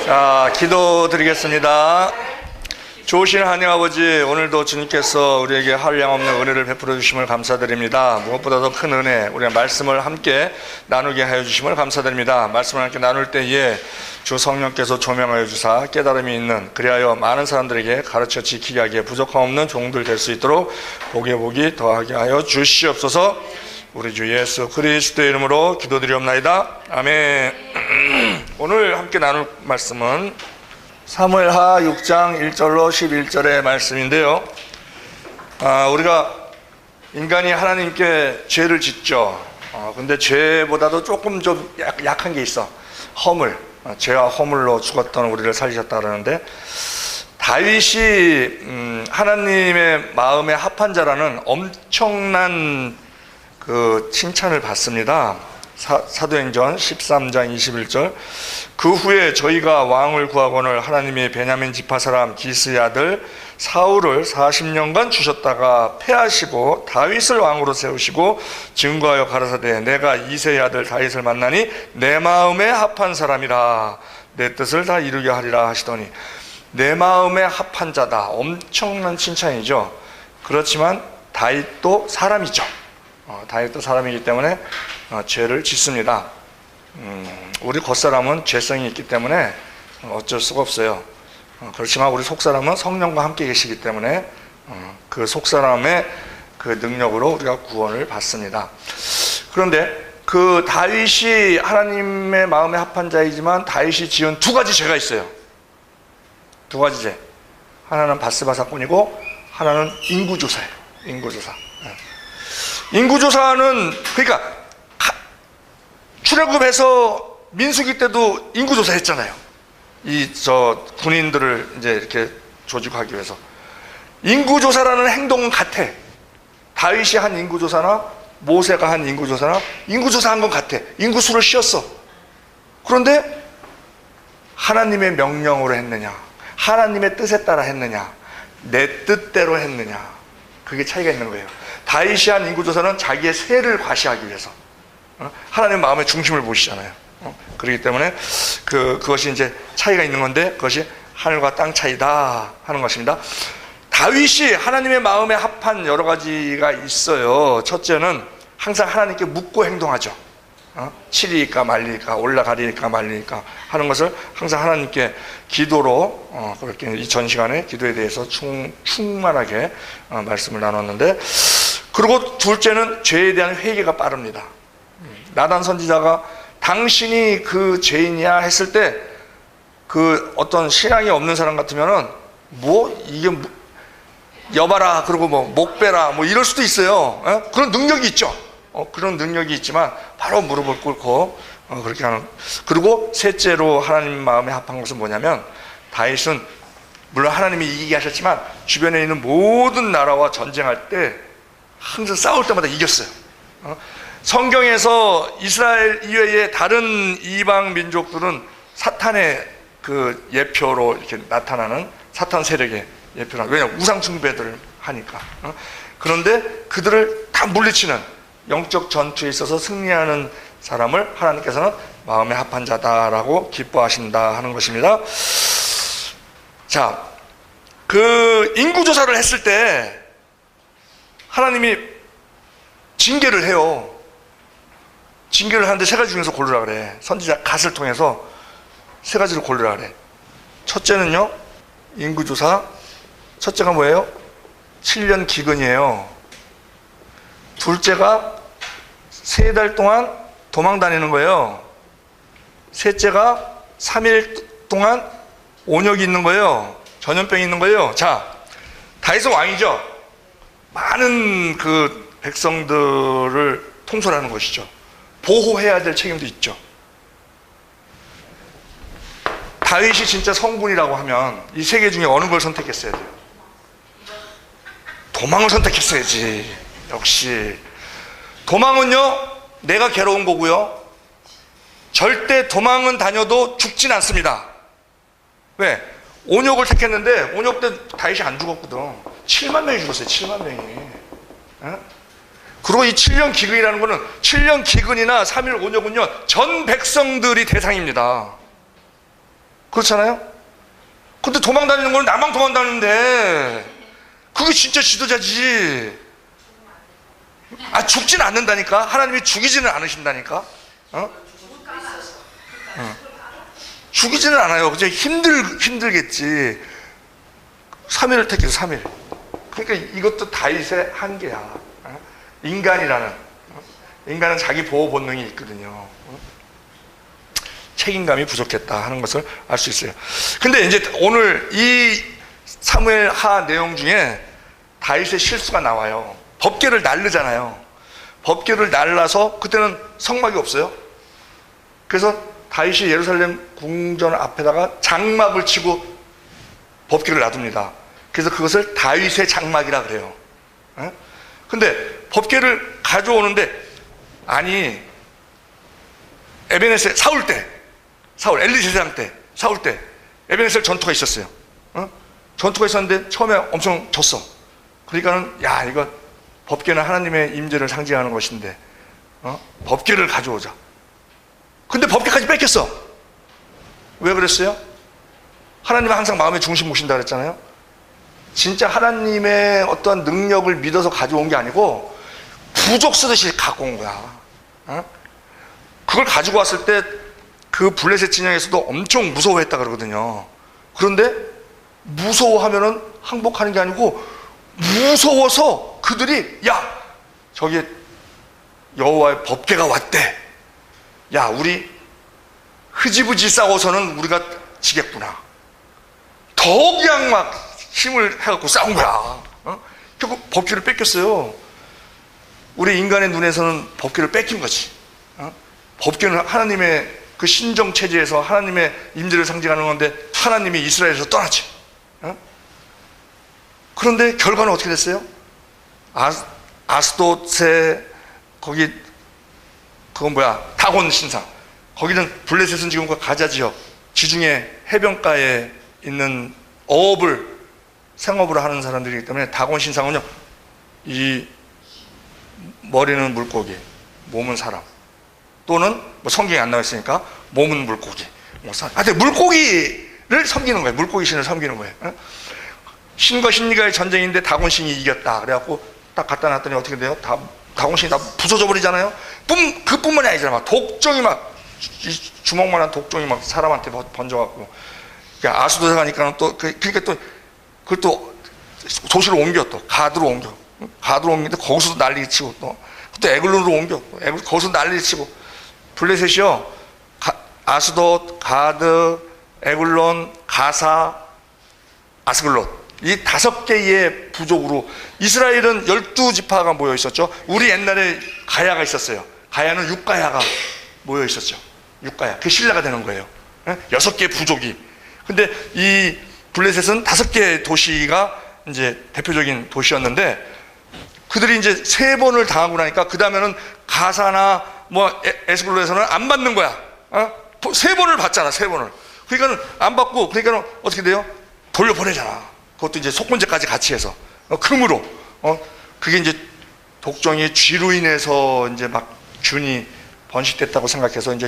자, 기도드리겠습니다. 좋으신 하나님 아버지, 오늘도 주님께서 우리에게 한량없는 은혜를 베풀어 주심을 감사드립니다. 무엇보다도 큰 은혜, 우리가 말씀을 함께 나누게 하여 주심을 감사드립니다. 말씀을 함께 나눌 때에 주 성령께서 조명하여 주사 깨달음이 있는, 그리하여 많은 사람들에게 가르쳐 지키게 하기에 부족함 없는 종들 될 수 있도록 복에 복이 더하게 하여 주시옵소서. 우리 주 예수 그리스도의 이름으로 기도드리옵나이다. 아멘. 오늘 함께 나눌 말씀은 사무엘하 6장 1절로 11절의 말씀인데요. 우리가 인간이 하나님께 죄를 짓죠. 근데 죄보다도 조금 좀 약한 게 있어. 허물. 죄와 허물로 죽었던 우리를 살리셨다 그러는데, 다윗이 하나님의 마음에 합한 자라는 엄청난 그 칭찬을 받습니다. 사도행전 13장 21절. 그 후에 저희가 왕을 구하거늘 하나님이 베냐민 지파 사람 기스의 아들 사울을 40년간 주셨다가 패하시고 다윗을 왕으로 세우시고 증거하여 가라사대 내가 이새의 아들 다윗을 만나니 내 마음에 합한 사람이라 내 뜻을 다 이루게 하리라 하시더니, 내 마음에 합한 자다. 엄청난 칭찬이죠. 그렇지만 다윗도 사람이죠. 다윗도 사람이기 때문에 죄를 짓습니다. 우리 겉사람은 죄성이 있기 때문에 어쩔 수가 없어요. 그렇지만 우리 속사람은 성령과 함께 계시기 때문에 그 속사람의 그 능력으로 우리가 구원을 받습니다. 그런데 그 다윗이 하나님의 마음에 합한 자이지만 다윗이 지은 두 가지 죄가 있어요. 두 가지 죄. 하나는 바스바 사건이고 하나는 인구조사예요. 인구조사. 인구조사는, 그러니까 출애굽해서 민수기 때도 인구조사 했잖아요. 군인들을 이제 이렇게 조직하기 위해서. 인구조사라는 행동은 같아. 다윗이 한 인구조사나 모세가 한 인구조사나 인구조사한 건 같아. 인구수를 씌었어. 그런데 하나님의 명령으로 했느냐, 하나님의 뜻에 따라 했느냐, 내 뜻대로 했느냐, 그게 차이가 있는 거예요. 다윗이 한 인구조사는 자기의 세를 과시하기 위해서, 하나님의 마음의 중심을 보시잖아요. 그렇기 때문에 그것이 이제 차이가 있는 건데, 그것이 하늘과 땅 차이다 하는 것입니다. 다윗이 하나님의 마음에 합한 여러 가지가 있어요. 첫째는 항상 하나님께 묻고 행동하죠. 치리일까 말리일까, 올라가리일까 말리일까 하는 것을 항상 하나님께 기도로, 그렇게 이 전 시간에 기도에 대해서 충만하게 말씀을 나눴는데, 그리고 둘째는 죄에 대한 회개가 빠릅니다. 나단 선지자가 당신이 그 죄인이야 했을 때, 그 어떤 신앙이 없는 사람 같으면은 이게 여봐라, 그리고 목 빼라, 이럴 수도 있어요. 그런 능력이 있죠. 그런 능력이 있지만 바로 무릎을 꿇고 그렇게 하는. 그리고 셋째로 하나님 마음에 합한 것은 뭐냐면, 다윗은 물론 하나님이 이기게 하셨지만 주변에 있는 모든 나라와 전쟁할 때 항상 싸울 때마다 이겼어요. 성경에서 이스라엘 이외의 다른 이방 민족들은 사탄의 그 예표로 이렇게 나타나는, 사탄 세력의 예표라. 왜냐하면 우상 숭배들을 하니까. 그런데 그들을 다 물리치는 영적 전투에 있어서 승리하는 사람을 하나님께서는 마음에 합한 자다라고 기뻐하신다 하는 것입니다. 자, 그 인구조사를 했을 때 하나님이 징계를 해요. 징계를 하는데 세 가지 중에서 고르라 그래. 선지자 갓을 통해서 세 가지를 고르라 그래. 첫째는요, 인구조사. 첫째가 뭐예요? 7년 기근이에요. 둘째가 3달 동안 도망 다니는 거예요. 셋째가 3일 동안 온역이 있는 거예요. 전염병이 있는 거예요. 자, 다윗은 왕이죠. 많은 그 백성들을 통솔하는 것이죠. 보호해야 될 책임도 있죠. 다윗이 진짜 성군이라고 하면 이 세 개 중에 어느 걸 선택했어야 돼요? 도망을 선택했어야지. 역시 도망은요, 내가 괴로운 거고요, 절대 도망은 다녀도 죽진 않습니다. 왜? 온역을 택했는데 온역 때 다윗이 안 죽었거든. 7만 명이 죽었어요. 7만 명이. 그리고 이 7년 기근이라는 거는, 7년 기근이나 3일 온역은요 전 백성들이 대상입니다. 그렇잖아요? 근데 도망 다니는 거는 나만 도망 다니는데 그게 진짜 지도자지. 죽진 않는다니까. 하나님이 죽이지는 않으신다니까. 죽이지는 않아요. 그저 힘들겠지. 3일을 택해서 3일. 그러니까 이것도 다윗의 한계야. 인간은 자기 보호 본능이 있거든요. 책임감이 부족했다 하는 것을 알 수 있어요. 근데 이제 오늘 이 사무엘 하 내용 중에 다윗의 실수가 나와요. 법궤를 날르잖아요. 법궤를 날라서 그때는 성막이 없어요. 그래서 다윗이 예루살렘 궁전 앞에다가 장막을 치고 법궤를 놔둡니다. 그래서 그것을 다윗의 장막이라 그래요. 근데 법궤를 가져오는데 에베네셀 사울 엘리세상 때 사울 때 에베네셀 전투가 있었어요. 전투가 있었는데 처음에 엄청 졌어. 그러니까는 이거 법궤는 하나님의 임재를 상징하는 것인데 법궤를 가져오자. 근데 법궤까지 뺏겼어. 왜 그랬어요? 하나님은 항상 마음의 중심 보신다 그랬잖아요. 진짜 하나님의 어떤 능력을 믿어서 가져온 게 아니고 부족 쓰듯이 갖고 온 거야. 그걸 가지고 왔을 때 그 블레셋 진영에서도 엄청 무서워했다 그러거든요. 그런데 무서워하면은 항복하는 게 아니고 무서워서 그들이 저기 여호와의 법궤가 왔대. 우리 흐지부지 싸워서는 우리가 지겠구나. 더 그냥 막 힘을 해갖고 싸운 거야. 결국 법궤를 뺏겼어요. 우리 인간의 눈에서는 법궤를 뺏긴 거지. 법궤는 하나님의 그 신정 체제에서 하나님의 임재를 상징하는 건데 하나님이 이스라엘에서 떠났지. 그런데 결과는 어떻게 됐어요? 아스돗에 거기 다곤 신상. 거기는 블레셋은 지금 그 가자 지역 지중해 해변가에 있는 생업을 하는 사람들이기 때문에 다곤 신상은요, 이 머리는 물고기, 몸은 사람, 또는 성경에 안 나와 있으니까 몸은 물고기. 하여튼 물고기를 섬기는 거예요. 물고기 신을 섬기는 거예요. 신과 신과의 전쟁인데 다곤 신이 이겼다. 그래갖고 딱 갖다 놨더니 어떻게 돼요? 다곤 신이 다 부서져 버리잖아요. 그뿐만이 아니잖아요. 독종이 주먹만한 독종이 사람한테 번져갖고. 그러니까 아수도에 가니까 그러니까 그걸 또 도시로 옮겨, 또 가드로 옮기는데 거기서도 난리 치고, 또 에글론으로 옮겨, 거기서 난리 치고. 블레셋이요, 아스돗, 가드, 에글론, 가사, 아스글롯, 이 5개의 부족으로 이스라엘은 12지파가 모여 있었죠. 우리 옛날에 가야가 있었어요. 가야는 6가야가 모여 있었죠. 6가야. 그게 신라가 되는 거예요. 6개의 부족이. 근데 이 블레셋은 5개의 도시가 이제 대표적인 도시였는데, 그들이 이제 3번을 당하고 나니까 그 다음에는 가사나 에스글로에서는 안 받는 거야. 3번을 받잖아, 3번을. 그러니까는 안 받고, 그러니까는 어떻게 돼요? 돌려보내잖아. 그것도 이제 속문제까지 같이 해서. 금으로. 그게 이제 독종이 쥐로 인해서 이제 균이 번식됐다고 생각해서 이제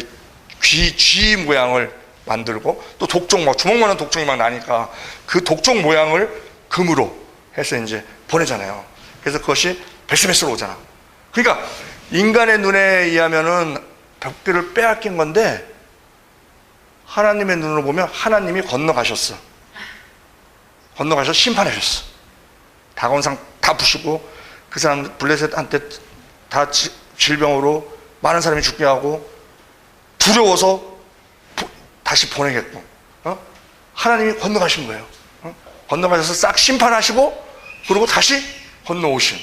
쥐 모양을 만들고, 또 독종, 주먹만한 독종이 나니까 그 독종 모양을 금으로 해서 이제 보내잖아요. 그래서 그것이 베스베스로 오잖아. 그러니까 인간의 눈에 의하면은 법궤를 빼앗긴 건데, 하나님의 눈으로 보면 하나님이 건너가셔서 심판하셨어. 다곤상 다 부수고, 그 사람 블레셋한테 다 질병으로 많은 사람이 죽게 하고, 두려워서 다시 보내겠고, 하나님이 건너가신 거예요. 건너가셔서 싹 심판하시고, 그리고 다시 건너오신,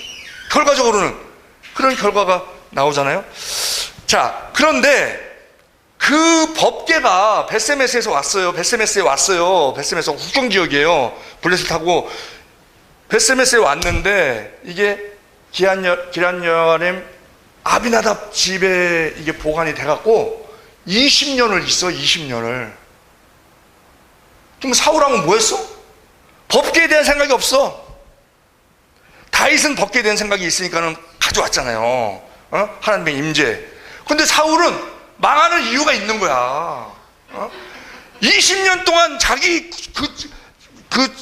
결과적으로는 그런 결과가 나오잖아요. 자, 그런데 그 법궤가 베세메스에서 왔어요. 베세메스에 국경 지역이에요. 블레셋하고 베세메스에 왔는데, 이게 기란여렘 아비나답 집에 이게 보관이 돼갖고 20년을 있어. 20년을. 그럼 사울왕은 뭐 했어? 법궤에 대한 생각이 없어. 다윗은 법궤에 대한 생각이 있으니까는 가져왔잖아요. 하나님의 임재. 근데 사울은 망하는 이유가 있는 거야. 20년 동안 자기 그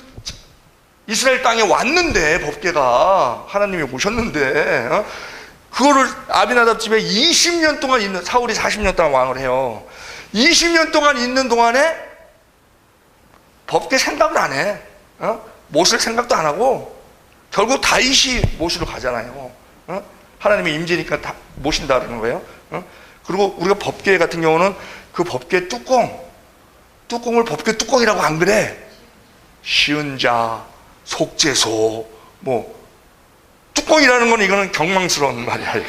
이스라엘 땅에 왔는데, 법궤가 하나님이 오셨는데, 그거를 아비나답 집에 20년 동안 있는, 사울이 40년 동안 왕을 해요. 20년 동안 있는 동안에 법궤 생각을 안 해. 모실 생각도 안 하고 결국 다윗이 모시러 가잖아요. 하나님의 임재니까 다 모신다 그러는 거예요. 그리고 우리가 법궤 같은 경우는 그 법궤 뚜껑을 법궤 뚜껑이라고 안 그래. 시은자, 속죄소, 뭐 뚜껑이라는 건 이거는 경망스러운 말이야. 이게.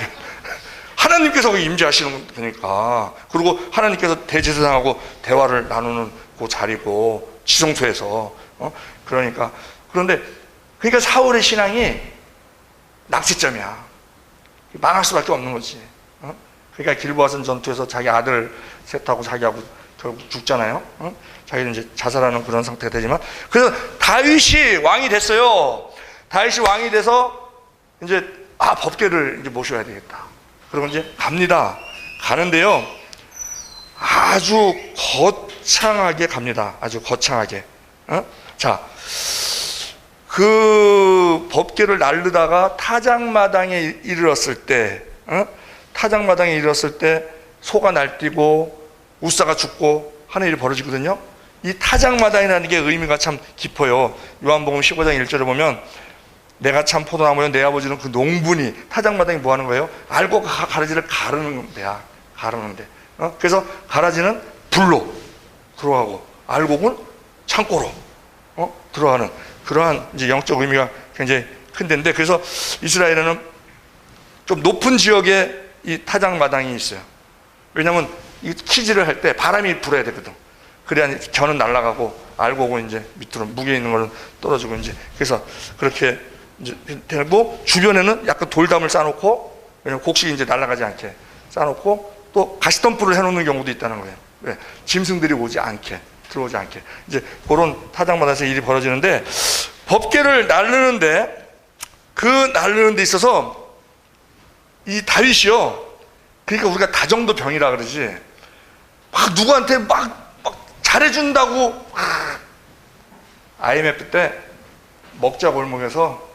하나님께서 임재하시는 거니까. 그리고 하나님께서 대제사장하고 대화를 나누는 그 자리고, 지성소에서. 그런데 사울의 신앙이 낙제점이야. 망할 수밖에 없는 거지. 그러니까 길보아선 전투에서 자기 아들 셋하고 자기하고 결국 죽잖아요. 자기는 이제 자살하는 그런 상태가 되지만, 그래서 다윗이 왕이 됐어요. 다윗이 왕이 돼서 이제 법궤를 이제 모셔야 되겠다. 그러고 이제 갑니다. 가는데요, 아주 거창하게 갑니다. 아주 거창하게. 자, 그 법궤를 날르다가 타작마당에 이르렀을 때, 소가 날뛰고 우사가 죽고 하는 일이 벌어지거든요. 이 타작마당이라는 게 의미가 참 깊어요. 요한복음 15장 1절에 보면, 내가 참 포도나무요 내 아버지는 그 농분이, 타작마당이 뭐 하는 거예요? 알고 가라지를 가르는 데야. 가르는데. 그래서 가라지는 불로 들어가고 알곡은 창고로 들어가는 그러한 이제 영적 의미가 굉장히 큰 데인데, 그래서 이스라엘에는 좀 높은 지역에 이 타작마당이 있어요. 왜냐하면 이 키질을 할 때 바람이 불어야 되거든. 그래야 겨는 날아가고 알곡은 이제 밑으로 무게 있는 거는 떨어지고, 이제 그래서 그렇게 이제 되고, 주변에는 약간 돌담을 쌓아놓고, 왜냐면 곡식이 이제 날아가지 않게 쌓아놓고, 또 가시덤불을 해놓는 경우도 있다는 거예요. 왜? 짐승들이 오지 않게, 들어오지 않게. 이제 그런 타작마당에서 일이 벌어지는데, 법궤를 날르는데, 그 날르는 데 있어서 이 다윗이요, 그러니까 우리가 다정도 병이라 그러지, 막 누구한테 막 잘해준다고, IMF 때 먹자 골목에서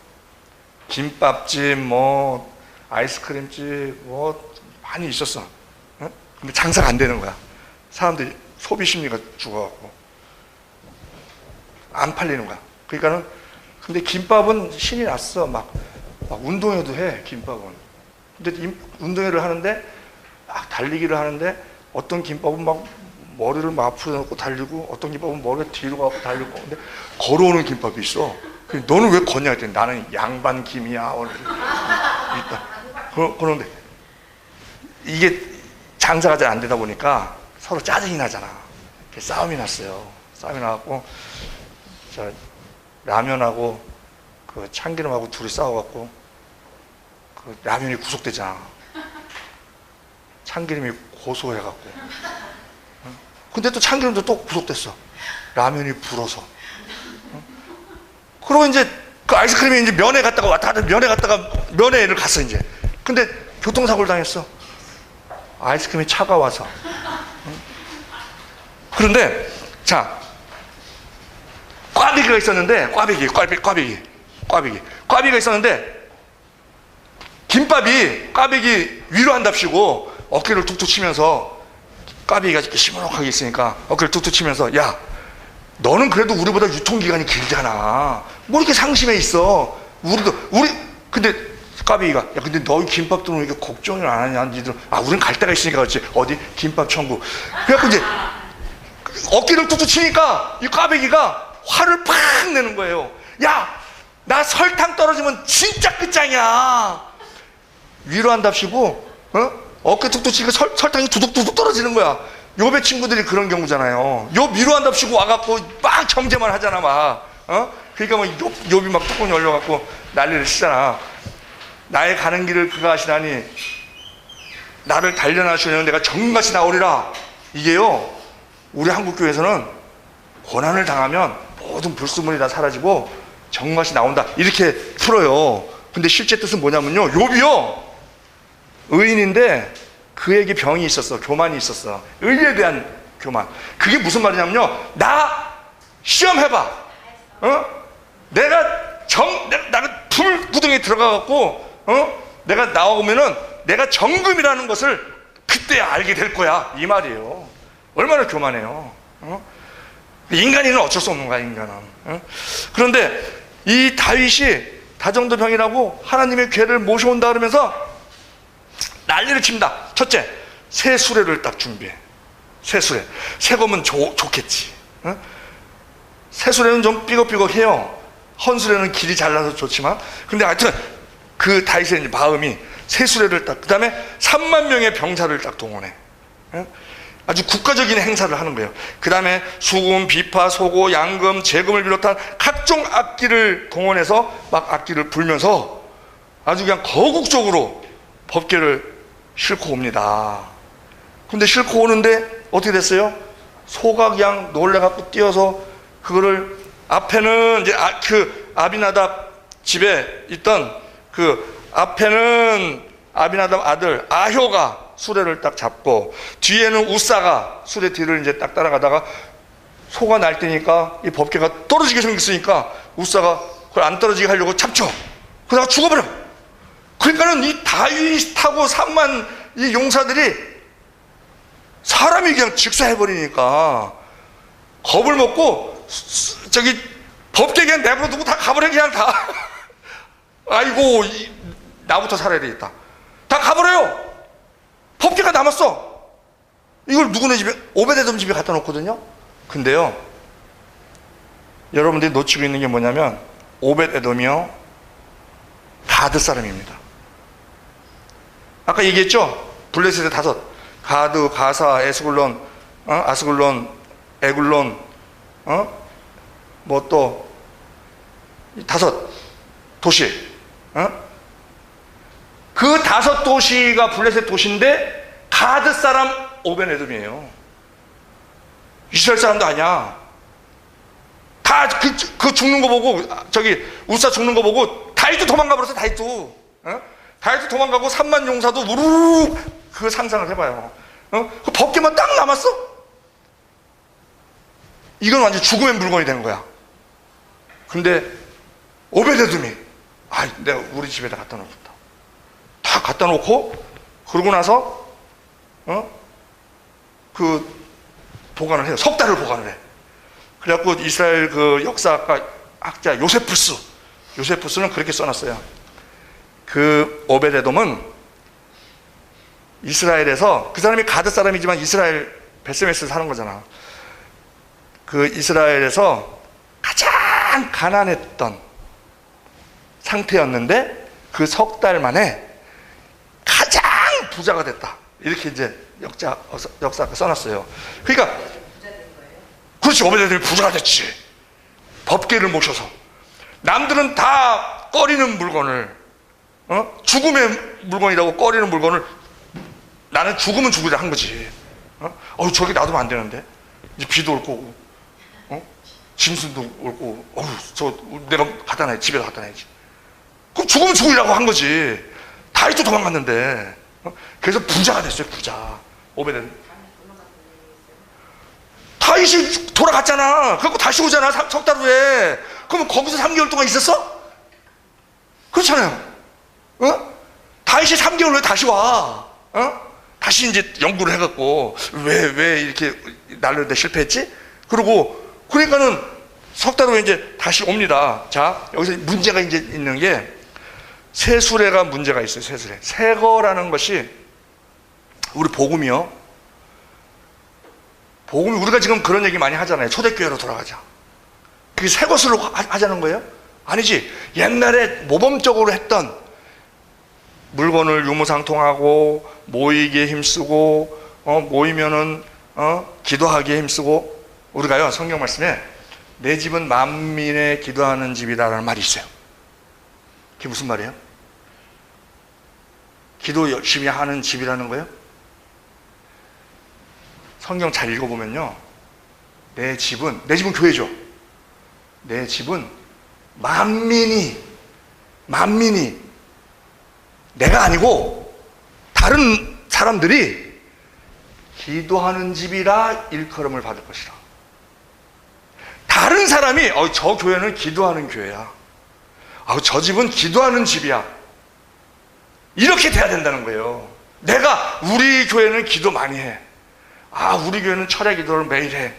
김밥집, 뭐 아이스크림집, 뭐 많이 있었어. 근데 장사가 안 되는 거야. 사람들이 소비 심리가 죽어갖고 안 팔리는 거야. 그러니까는, 근데 김밥은 신이 났어. 막 운동회도 해, 김밥은. 근데 운동회를 하는데, 막 달리기를 하는데, 어떤 김밥은 막 머리를 막 앞으로 놓고 달리고, 어떤 김밥은 머리가 뒤로 가고 달리고, 근데 걸어오는 김밥이 있어. 너는 왜 걷냐 했더니, 나는 양반 김이야. 그런데 이게 장사가 잘 안 되다 보니까 서로 짜증이 나잖아. 싸움이 났어요. 싸움이 나갖고, 라면하고 그 참기름하고 둘이 싸워갖고, 그 라면이 구속되잖아. 참기름이 고소해갖고. 근데 또 참기름도 또 구속됐어. 라면이 불어서. 그러고 이제 그 아이스크림이 이제 면회 갔다가 왔다 갔다 면회를 갔어, 이제. 근데 교통사고를 당했어. 아이스크림이 차가워서. 그런데, 자, 꽈배기가 있었는데, 꽈배기가 있었는데, 김밥이 꽈배기 위로 한답시고 어깨를 툭툭 치면서, 꽈배기가 이렇게 시무룩하게 있으니까 어깨를 툭툭 치면서, 야, 너는 그래도 우리보다 유통기간이 길잖아. 뭐 이렇게 상심해 있어. 근데 꽈배기가, 야, 근데 너희 김밥들은 왜 이렇게 걱정을 안 하냐, 니들. 우린 갈 데가 있으니까 그렇지. 어디? 김밥 천국. 그래갖고 이제 어깨를 툭툭 치니까 이 꽈배기가 화를 팍 내는 거예요. 야, 나 설탕 떨어지면 진짜 끝장이야. 위로 한답시고, 어깨 툭툭 치니까 설탕이 두둑두둑 떨어지는 거야. 요배 친구들이 그런 경우잖아요. 위로 한답시고 와갖고 막 정죄만 하잖아, 막. 그러니까 뭐 욥이 막 뚜껑 열려갖고 난리를 치잖아. 나의 가는 길을 그가 아시나니 나를 단련하시려면 내가 정같이 나오리라. 이게요, 우리 한국교회에서는 고난을 당하면 모든 불순물이 다 사라지고 정같이 나온다, 이렇게 풀어요. 근데 실제 뜻은 뭐냐면요, 욥이요, 의인인데 그에게 병이 있었어. 교만이 있었어. 의에 대한 교만. 그게 무슨 말이냐면요, 나 시험해봐. 내가 불구덩이에 들어가갖고 내가 나오면은 내가 정금이라는 것을 그때 알게 될 거야, 이 말이에요. 얼마나 교만해요. 인간이는 어쩔 수 없는 거야, 인간은. 그런데 이 다윗이 다정도병이라고 하나님의 괴를 모셔온다 그러면서 난리를 칩니다. 첫째, 새 수레를 딱 준비해. 새 수레. 새 거면 좋겠지. 새 수레는 좀 삐걱삐걱해요. 헌 수레는 길이 잘나서 좋지만, 근데 하여튼 그 다윗의 마음이 새 수레를 딱, 그 다음에 3만 명의 병사를 딱 동원해. 아주 국가적인 행사를 하는 거예요. 그 다음에 수금, 비파, 소고, 양금, 재금을 비롯한 각종 악기를 동원해서 막 악기를 불면서 아주 그냥 거국적으로 법궤를 싣고 옵니다. 근데 싣고 오는데 어떻게 됐어요? 소가 그냥 놀래갖고 뛰어서 그거를, 앞에는 이제 그 아비나답 집에 있던 그 앞에는 아비나답 아들 아효가 수레를 딱 잡고, 뒤에는 우사가 수레 뒤를 이제 딱 따라가다가 소가 날때니까 이 법궤가 떨어지게 생겼으니까 우사가 그걸 안 떨어지게 하려고 잡죠. 그러다가 죽어버려. 그러니까는 이 다윗하고 3만 이 용사들이 사람이 그냥 직사해버리니까 겁을 먹고 저기 법궤 그냥 내버려두고 다 가버려, 그냥 다. 아이고, 나부터 살아야 되겠다. 다 가버려요. 법궤가 남았어. 이걸 누구네 집에, 오베데돔 집에 갖다 놓거든요. 근데요, 여러분들이 놓치고 있는 게 뭐냐면 오베데돔이요, 가드 사람입니다. 아까 얘기했죠? 블레셋의 5, 가드, 가사, 에스굴론, 아스굴론, 에굴론, 뭐 또 5 도시, 그 5 도시가 블레셋 도시인데 가드 사람 오베데돔이에요. 이스라엘 사람도 아니야. 다 그 죽는 거 보고, 저기 우사 죽는 거 보고 다윗도 도망가 버렸어. 다윗도 도망가고 3만 용사도 우르르, 그 상상을 해봐요. 그 법궤만 딱 남았어. 이건 완전 죽음의 물건이 되는 거야. 근데 오베데돔이, 내가 우리 집에다 갖다 놓겠다. 다 갖다 놓고, 그러고 나서 그 보관을 해요. 석 달을 보관을 해. 그래갖고 이스라엘 그 역사학과 학자 요세푸스는 그렇게 써놨어요. 그 오베데돔은 이스라엘에서, 그 사람이 가드 사람이지만 이스라엘 베스메스에 사는 거잖아. 그 이스라엘에서 가장 가난했던 상태였는데 그 석 달 만에 가장 부자가 됐다. 이렇게 이제 역사가 써놨어요. 그러니까, 그렇지, 오베데돔이 부자가 됐지. 법궤를 모셔서. 남들은 다 꺼리는 물건을, 죽음의 물건이라고 꺼리는 물건을 나는 죽으면 죽으라 한 거지. 저기 놔두면 안 되는데. 이제 비도 올 거고, 짐승도 올 거고, 내가 갖다 놔야지. 집에다 갖다 놔야지. 그럼 죽으면 죽으라고 한 거지. 다윗도 도망갔는데. 그래서 부자가 됐어요, 부자. 오베데돔. 다윗이 돌아갔잖아. 그리고 다시 오잖아, 석 달 후에. 그러면 거기서 3개월 동안 있었어? 그렇잖아요. 다윗이 3개월 후에 다시 와. 다시 이제 연구를 해갖고, 왜 이렇게 날르는데 실패했지? 그러니까는 석 달 후에 이제 다시 옵니다. 자, 여기서 문제가 이제 있는 게, 새 수레가 문제가 있어요, 새 수레. 새 거라는 것이, 우리 복음이요. 복음이, 우리가 지금 그런 얘기 많이 하잖아요. 초대교회로 돌아가자. 그게 새 것으로 하자는 거예요? 아니지. 옛날에 모범적으로 했던 물건을 유무상통하고, 모이기에 힘쓰고, 모이면은, 기도하기에 힘쓰고, 우리가요, 성경 말씀에 내 집은 만민의 기도하는 집이다라는 말이 있어요. 그게 무슨 말이에요? 기도 열심히 하는 집이라는 거예요? 성경 잘 읽어보면요, 내 집은 교회죠. 내 집은 만민이 내가 아니고 다른 사람들이 기도하는 집이라 일컬음을 받을 것이라. 다른 사람이 저 교회는 기도하는 교회야, 저 집은 기도하는 집이야, 이렇게 돼야 된다는 거예요. 내가 우리 교회는 기도 많이 해, 우리 교회는 철야 기도를 매일 해,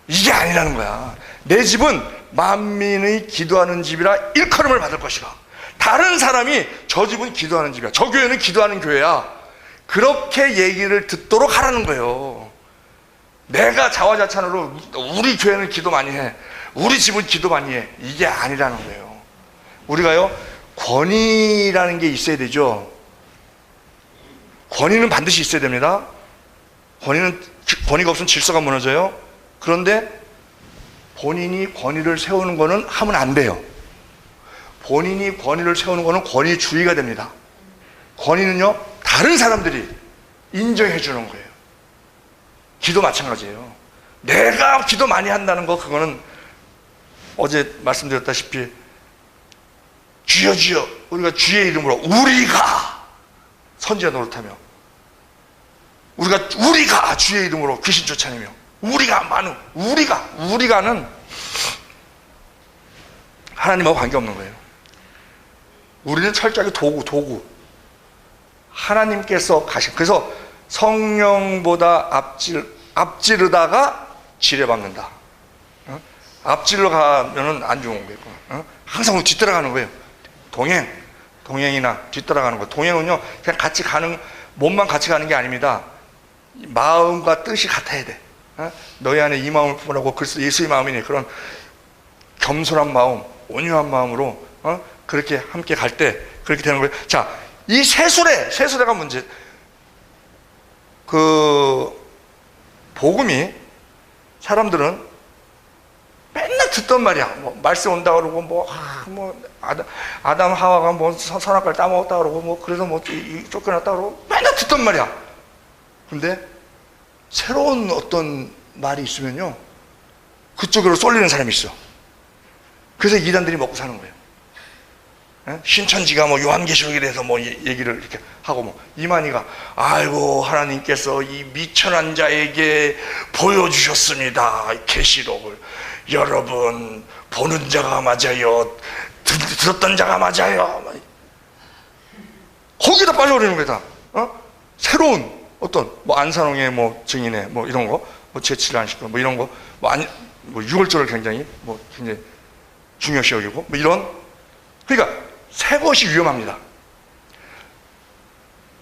이게 아니라는 거야. 내 집은 만민의 기도하는 집이라 일컬음을 받을 것이라. 다른 사람이 저 집은 기도하는 집이야, 저 교회는 기도하는 교회야, 그렇게 얘기를 듣도록 하라는 거예요. 내가 자화자찬으로 우리 교회는 기도 많이 해, 우리 집은 기도 많이 해, 이게 아니라는 거예요. 우리가요, 권위라는 게 있어야 되죠. 권위는 반드시 있어야 됩니다. 권위가 없으면 질서가 무너져요. 그런데 본인이 권위를 세우는 거는 하면 안 돼요. 본인이 권위를 세우는 거는 권위주의가 됩니다. 권위는요, 다른 사람들이 인정해 주는 거예요. 기도 마찬가지예요. 내가 기도 많이 한다는 거, 그거는 어제 말씀드렸다시피 주여 주여, 우리가 주의 이름으로 우리가 선지자 노릇하며, 우리가 주의 이름으로 귀신 쫓아내며, 우리가는 하나님하고 관계없는 거예요. 우리는 철저하게 도구. 하나님께서 가신, 그래서 성령보다 앞지르다가 지뢰받는다. 앞질러 가면은 안 좋은 거예요. 항상 뒤따라가는 거예요. 동행이나 뒤따라가는 거. 동행은요, 그냥 같이 가는, 몸만 같이 가는 게 아닙니다. 마음과 뜻이 같아야 돼. 너희 안에 이 마음을 품으라고, 그리스도 예수의 마음이니, 그런 겸손한 마음, 온유한 마음으로 그렇게 함께 갈 때 그렇게 되는 거예요. 자, 이 세수레가 문제. 복음이, 사람들은 맨날 듣던 말이야. 말세 온다 그러고, 아담 하와가 선악과를 따먹었다 그러고, 그래서 쫓겨났다 그러고, 맨날 듣던 말이야. 근데 새로운 어떤 말이 있으면요, 그쪽으로 쏠리는 사람이 있어. 그래서 이단들이 먹고 사는 거예요. 신천지가 요한계시록에 대해서 얘기를 이렇게 하고, 이만희가 아이고 하나님께서 이 미천한 자에게 보여주셨습니다, 계시록을. 여러분, 보는 자가 맞아요, 들었던 자가 맞아요. 거기다 빨려오르는 거다. 새로운 어떤 안산홍의 증인의 이런 거, 제치를 안 시키고 이런 거, 유월절을 굉장히 중요시 여기고 이런. 그러니까 새 것이 위험합니다.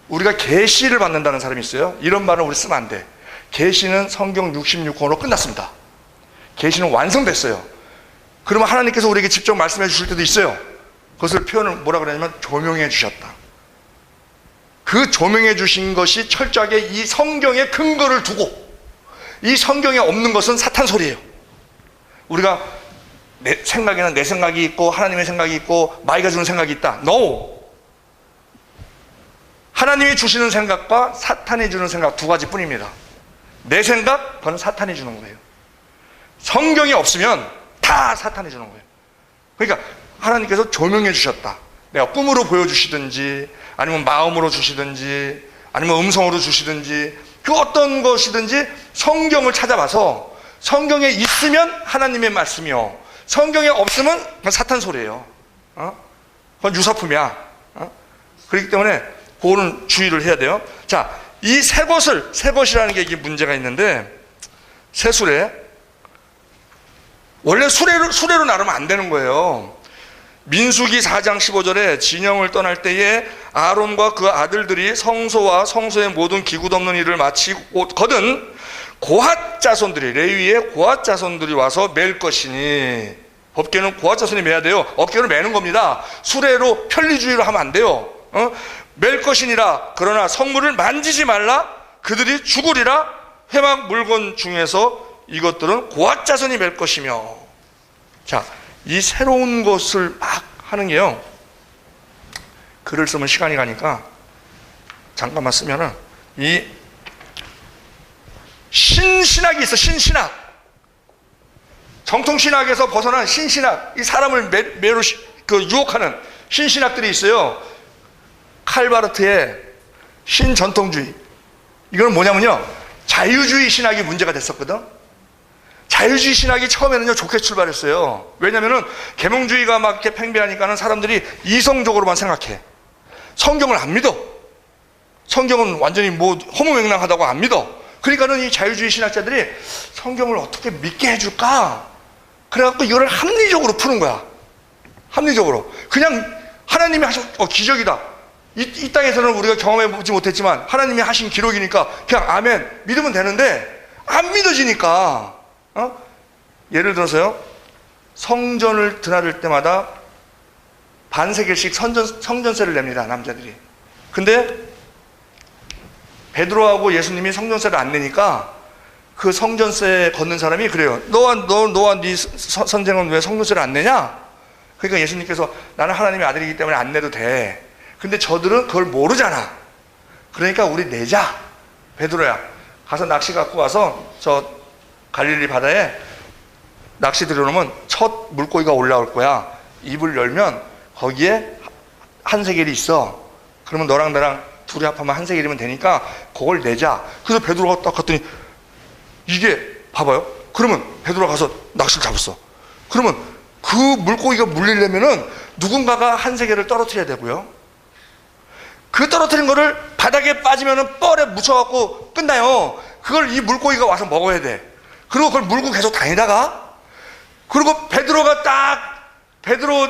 우리가 계시를 받는다는 사람이 있어요. 이런 말은 우리 쓰면 안 돼. 계시는 성경 66권으로 끝났습니다. 계시는 완성됐어요. 그러면 하나님께서 우리에게 직접 말씀해 주실 때도 있어요. 그것을 표현을 뭐라 그러냐면 조명해 주셨다. 그 조명해 주신 것이 철저하게 이 성경에 근거를 두고, 이 성경에 없는 것은 사탄 소리예요. 우리가 내 생각에는 내 생각이 있고 하나님의 생각이 있고 마이가 주는 생각이 있다. No! 하나님이 주시는 생각과 사탄이 주는 생각 두 가지 뿐입니다. 내 생각, 그건 사탄이 주는 거예요. 성경이 없으면 다 사탄이 주는 거예요. 그러니까 하나님께서 조명해 주셨다. 내가 꿈으로 보여주시든지, 아니면 마음으로 주시든지, 아니면 음성으로 주시든지, 그 어떤 것이든지 성경을 찾아봐서 성경에 있으면 하나님의 말씀이요, 성경에 없으면 그건 사탄 소리예요. 그건 유사품이야. 그렇기 때문에 그거는 주의를 해야 돼요. 자, 이 새 것이라는 게 이게 문제가 있는데, 새수레, 원래 수레로 나르면 안 되는 거예요. 민수기 4장 15절에 진영을 떠날 때에 아론과 그 아들들이 성소와 성소의 모든 기구 덮는 일을 마치거든 고핫 자손들이, 레위의 고핫 자손들이 와서 맬 것이니. 법계는 고핫 자손이 매야 돼요. 어깨를 매는 겁니다. 수레로 편리주의로 하면 안 돼요. 맬 것이니라. 그러나 성물을 만지지 말라. 그들이 죽으리라. 회막 물건 중에서 이것들은 고핫 자손이 맬 것이며. 자, 이 새로운 것을 막 하는 게요, 글을 쓰면 시간이 가니까 잠깐만 쓰면은, 이 신신학이 있어. 신신학, 정통신학에서 벗어난 신신학, 이 사람을 매로 유혹하는 신신학들이 있어요. 칼바르트의 신전통주의. 이건 뭐냐면요, 자유주의 신학이 문제가 됐었거든. 자유주의 신학이 처음에는요 좋게 출발했어요. 왜냐면은 계몽주의가 막 이렇게 팽배하니까는 사람들이 이성적으로만 생각해. 성경을 안 믿어. 성경은 완전히 뭐 허무맹랑하다고 안 믿어. 그러니까는 이 자유주의 신학자들이 성경을 어떻게 믿게 해줄까? 그래갖고 이거를 합리적으로 푸는 거야. 합리적으로. 그냥 하나님이 하신 기적이다. 이 땅에서는 우리가 경험해보지 못했지만 하나님이 하신 기록이니까 그냥 아멘 믿으면 되는데 안 믿어지니까 예를 들어서요 성전을 드나들 때마다 반세겔씩 성전세를 냅니다. 남자들이. 근데 베드로하고 예수님이 성전세를 안 내니까 그 성전세 걷는 사람이 그래요. 너와 네 선생은 왜 성전세를 안 내냐? 그러니까 예수님께서 나는 하나님의 아들이기 때문에 안 내도 돼. 근데 저들은 그걸 모르잖아. 그러니까 우리 내자. 베드로야 가서 낚시 갖고 와서 저 갈릴리 바다에 낚시 들여놓으면 첫 물고기가 올라올 거야. 입을 열면 거기에 한 세겔이 있어. 그러면 너랑 나랑 둘이 합하면 한 세겔이면 되니까 그걸 내자. 그래서 베드로가 딱 갔더니 이게 봐봐요. 그러면 베드로가 가서 낚시를 잡았어. 그러면 그 물고기가 물리려면은 누군가가 한 세겔을 떨어뜨려야 되고요. 그 떨어뜨린 거를 바닥에 빠지면은 뻘에 묻혀갖고 끝나요. 그걸 이 물고기가 와서 먹어야 돼. 그리고 그걸 물고 계속 다니다가 그리고 베드로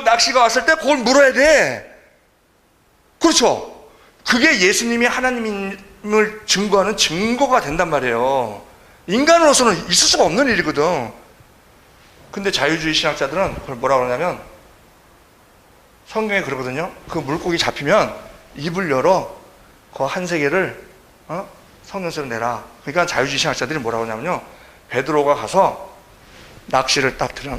낚시가 왔을 때 그걸 물어야 돼. 그렇죠. 그게 예수님이 하나님을 증거하는 증거가 된단 말이에요. 인간으로서는 있을 수가 없는 일이거든. 근데 자유주의 신학자들은 그걸 뭐라고 그러냐면 성경에 그러거든요. 그 물고기 잡히면 입을 열어 그 한 세겔을 성전세로 내라. 그러니까 자유주의 신학자들이 뭐라고 하냐면요 베드로가 가서 낚시를 딱 들여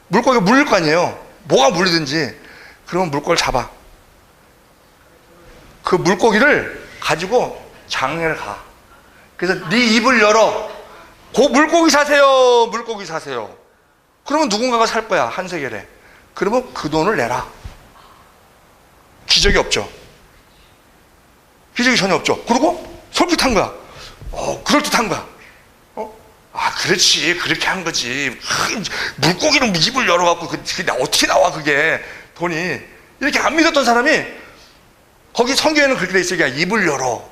물고기가 물릴 거 아니에요. 뭐가 물리든지. 그러면 물고기를 잡아. 그 물고기를 가지고 장례를 가. 그래서 네 입을 열어. 그 물고기 사세요. 물고기 사세요. 그러면 누군가가 살 거야. 한 세겔에. 그러면 그 돈을 내라. 기적이 없죠. 기적이 전혀 없죠. 그리고 솔깃한 거야. 그럴듯한 거야. 그렇지. 그렇게 한 거지. 물고기는 입을 열어갖고 그게 어떻게 나와 그게 돈이. 이렇게 안 믿었던 사람이 거기 성경에는 그렇게 돼 있어요. 그냥 입을 열어.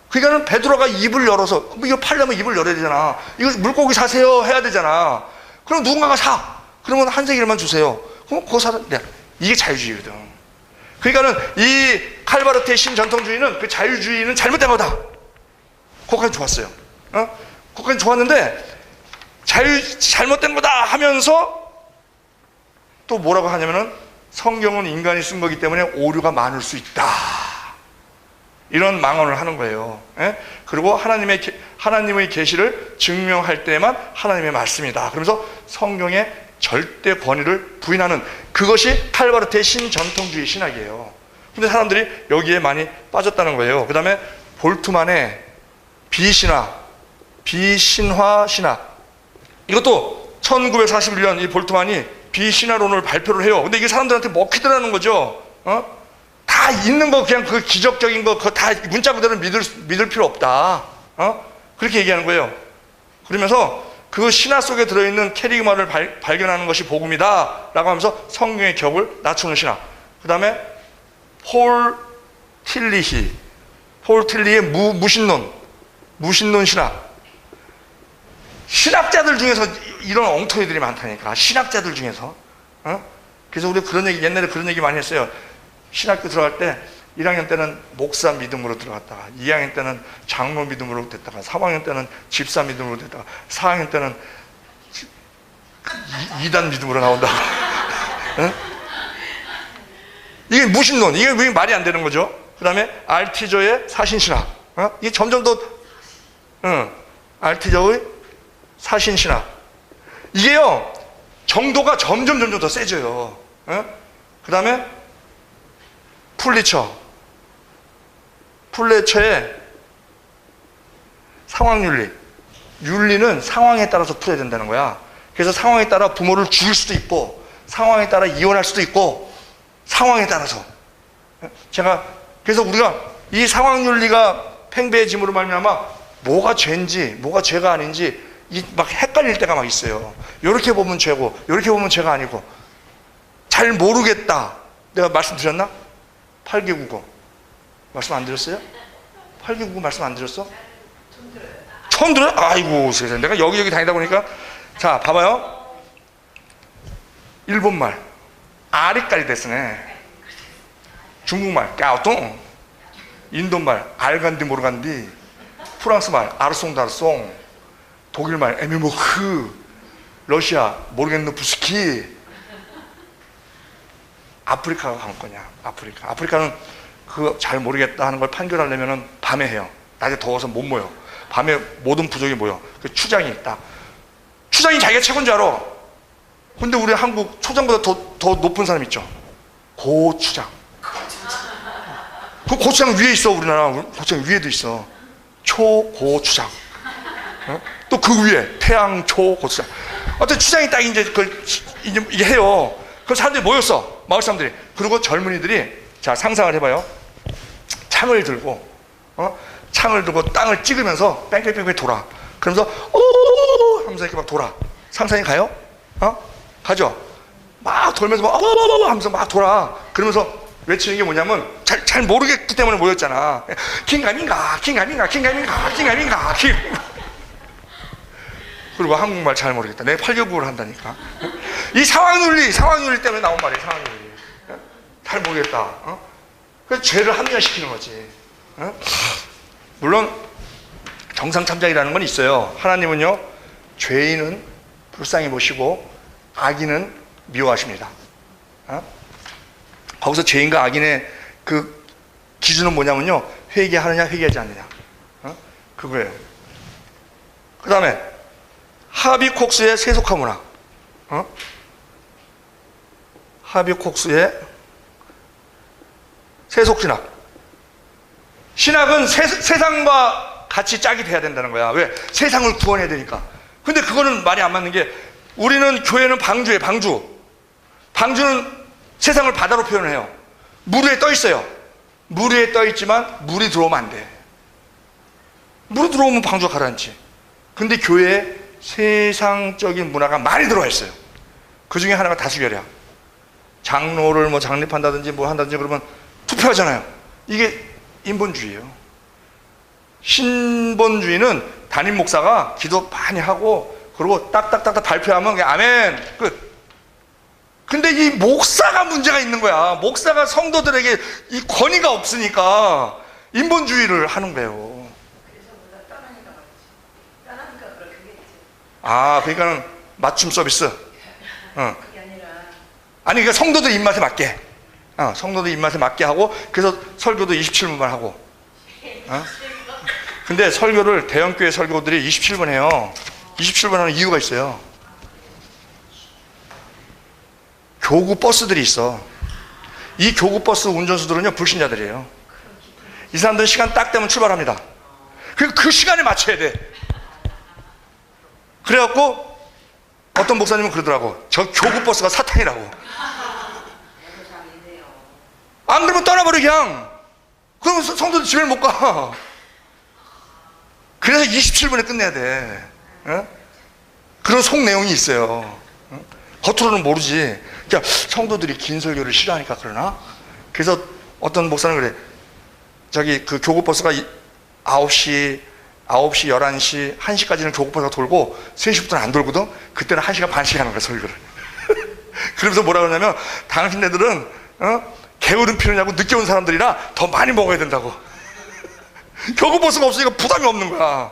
그러니까는 베드로가 입을 열어서 이거 팔려면 입을 열어야 되잖아. 이거 물고기 사세요 해야 되잖아. 그럼 누군가가 사. 그러면 한 세겔만 주세요. 그럼 그거 사다. 이게 자유주의거든. 그러니까는 이 칼바르트의 신전통주의는 그 자유주의는 잘못된 거다. 그거까지 좋았어요. 그거까지 좋았는데 잘못된 거다 하면서 또 뭐라고 하냐면은 성경은 인간이 쓴 거기 때문에 오류가 많을 수 있다. 이런 망언을 하는 거예요. 그리고 하나님의 계시를 증명할 때만 하나님의 말씀이다. 그러면서 성경의 절대 권위를 부인하는 그것이 칼바르트의 신전통주의 신학이에요. 근데 사람들이 여기에 많이 빠졌다는 거예요. 그 다음에 볼트만의 비신화 신학. 이것도 1941년 이 볼트만이 비신화론을 발표를 해요. 근데 이게 사람들한테 먹히더라는 거죠. 다 있는 거 그냥 그 기적적인 거 그거 다 문자 그대로 믿을 필요 없다. 그렇게 얘기하는 거예요. 그러면서 그 신화 속에 들어있는 캐리그마를 발견하는 것이 복음이다 라고 하면서 성경의 격을 낮추는 신학. 그 다음에 폴 틸리의 무신론 신학. 신학자들 중에서 이런 엉터리들이 많다니까. 신학자들 중에서. 그래서 우리 옛날에 그런 얘기 많이 했어요. 신학교 들어갈 때 1학년 때는 목사 믿음으로 들어갔다가 2학년 때는 장로 믿음으로 됐다가 3학년 때는 집사 믿음으로 됐다가 4학년 때는 이단 믿음으로 나온다고. 이게 무신론. 이게 왜 말이 안 되는 거죠? 그 다음에 알티저의 사신신학. 이게 점점 더 알티저의 사신신학. 이게요 정도가 점점 더 세져요. 그 다음에 플래처의 상황윤리. 윤리는 상황에 따라서 풀어야 된다는 거야. 그래서 상황에 따라 부모를 죽일 수도 있고 상황에 따라 이혼할 수도 있고 상황에 따라서. 그래서 우리가 이 상황윤리가 팽배해짐으로 말미암아 뭐가 죄인지 뭐가 죄가 아닌지 막 헷갈릴 때가 막 있어요. 이렇게 보면 죄고 이렇게 보면 죄가 아니고 잘 모르겠다. 내가 말씀드렸나? 8개국어 말씀 안 드렸어요? 8개국어 말씀 안 드렸어? 처음 들어요? 아이고 세상에, 내가 여기저기 다니다 보니까. 자 봐봐요. 일본말 아리까리 됐으네. 중국말 까오똥, 인도말 알간디 모르간디, 프랑스말 아르송다르송, 독일말 에미모크, 러시아 모르겠는 부스키. 아프리카가 간 거냐? 아프리카는 그거 잘 모르겠다 하는 걸 판결하려면 밤에 해요. 낮에 더워서 못 모여. 밤에 모든 부족이 모여. 그 추장이 있다. 추장이 자기가 최고인 줄 알아. 근데 우리 한국 초장보다 더 높은 사람 있죠. 고추장. 그 고추장 위에 있어. 우리나라 고추장 위에도 있어. 초고추장. 어? 또 그 위에 태양초 고추장. 어떤 추장이 딱 이제 그걸 이게 해요. 그 사람들이 모였어. 마을 사람들이. 그리고 젊은이들이, 자 상상을 해봐요. 창을 들고 땅을 찍으면서 뺑뺑뺑뺑 돌아. 그러면서 오 하면서 이렇게 막 돌아. 상상이 가요? 가죠? 막 돌면서 막 하면서 막 돌아. 그러면서 외치는 게 뭐냐면 잘 모르겠기 때문에 모였잖아. 긴가민가 긴가민가 긴가민가 긴가민가 긴. 그리고 한국말 잘 모르겠다. 내가 8개국어를 한다니까. 이 상황윤리 때문에 나온 말이에요. 상황윤리. 잘 모르겠다. 그래서 죄를 합리화시키는 거지. 물론 정상참작이라는 건 있어요. 하나님은요 죄인은 불쌍히 보시고 악인은 미워하십니다. 거기서 죄인과 악인의 그 기준은 뭐냐면요, 회개하느냐 회개하지 않느냐. 그거예요. 그 다음에 하비콕스의 세속화 문화. 하비콕스의 세속신학. 신학은 세상과 같이 짝이 돼야 된다는 거야. 왜? 세상을 구원해야 되니까. 근데 그거는 말이 안 맞는 게, 우리는 교회는 방주에 방주는 세상을 바다로 표현을 해요. 물 위에 떠 있어요. 물 위에 떠 있지만 물이 들어오면 안 돼. 물이 들어오면 방주가 가라앉지. 근데 교회에 세상적인 문화가 많이 들어와 있어요. 그 중에 하나가 다수결이야. 장로를 뭐 장립한다든지 뭐 한다든지 그러면 투표하잖아요. 이게 인본주의예요. 신본주의는 담임 목사가 기도 많이 하고 그리고 딱딱딱딱 발표하면 그냥 아멘 끝. 근데 이 목사가 문제가 있는 거야. 목사가 성도들에게 이 권위가 없으니까 인본주의를 하는 거예요. 그래서 떠나니까 그렇게 되겠지. 그러니까는 맞춤 서비스. 그게 아니라. 아니, 그러니까 성도들 입맛에 맞게. 성도들 입맛에 맞게 하고, 그래서 설교도 27분만 하고. 근데 설교를, 대형교회 설교들이 27분 해요. 27분 하는 이유가 있어요. 교구 버스들이 있어. 이 교구 버스 운전수들은요, 불신자들이에요. 이 사람들은 시간 딱 되면 출발합니다. 그 시간에 맞춰야 돼. 그래갖고 어떤 목사님은 그러더라고. 저 교구 버스가 사탄이라고. 안 그러면 떠나버려 그냥. 그러면 성도들 집에 못 가. 그래서 27분에 끝내야 돼. 그런 속 내용이 있어요. 겉으로는 모르지. 그러니까 성도들이 긴 설교를 싫어하니까 그러나? 그래서 어떤 목사는 그래. 저기 그 교구버스가 9시, 11시, 1시까지는 교구버스가 돌고 3시부터는 안 돌거든? 그때는 1시간 반씩 하는 거야, 설교를. 그러면서 뭐라 그러냐면, 당신네들은 게으름 피우냐고 늦게 온 사람들이라 더 많이 먹어야 된다고. 교구버스가 없으니까 부담이 없는 거야.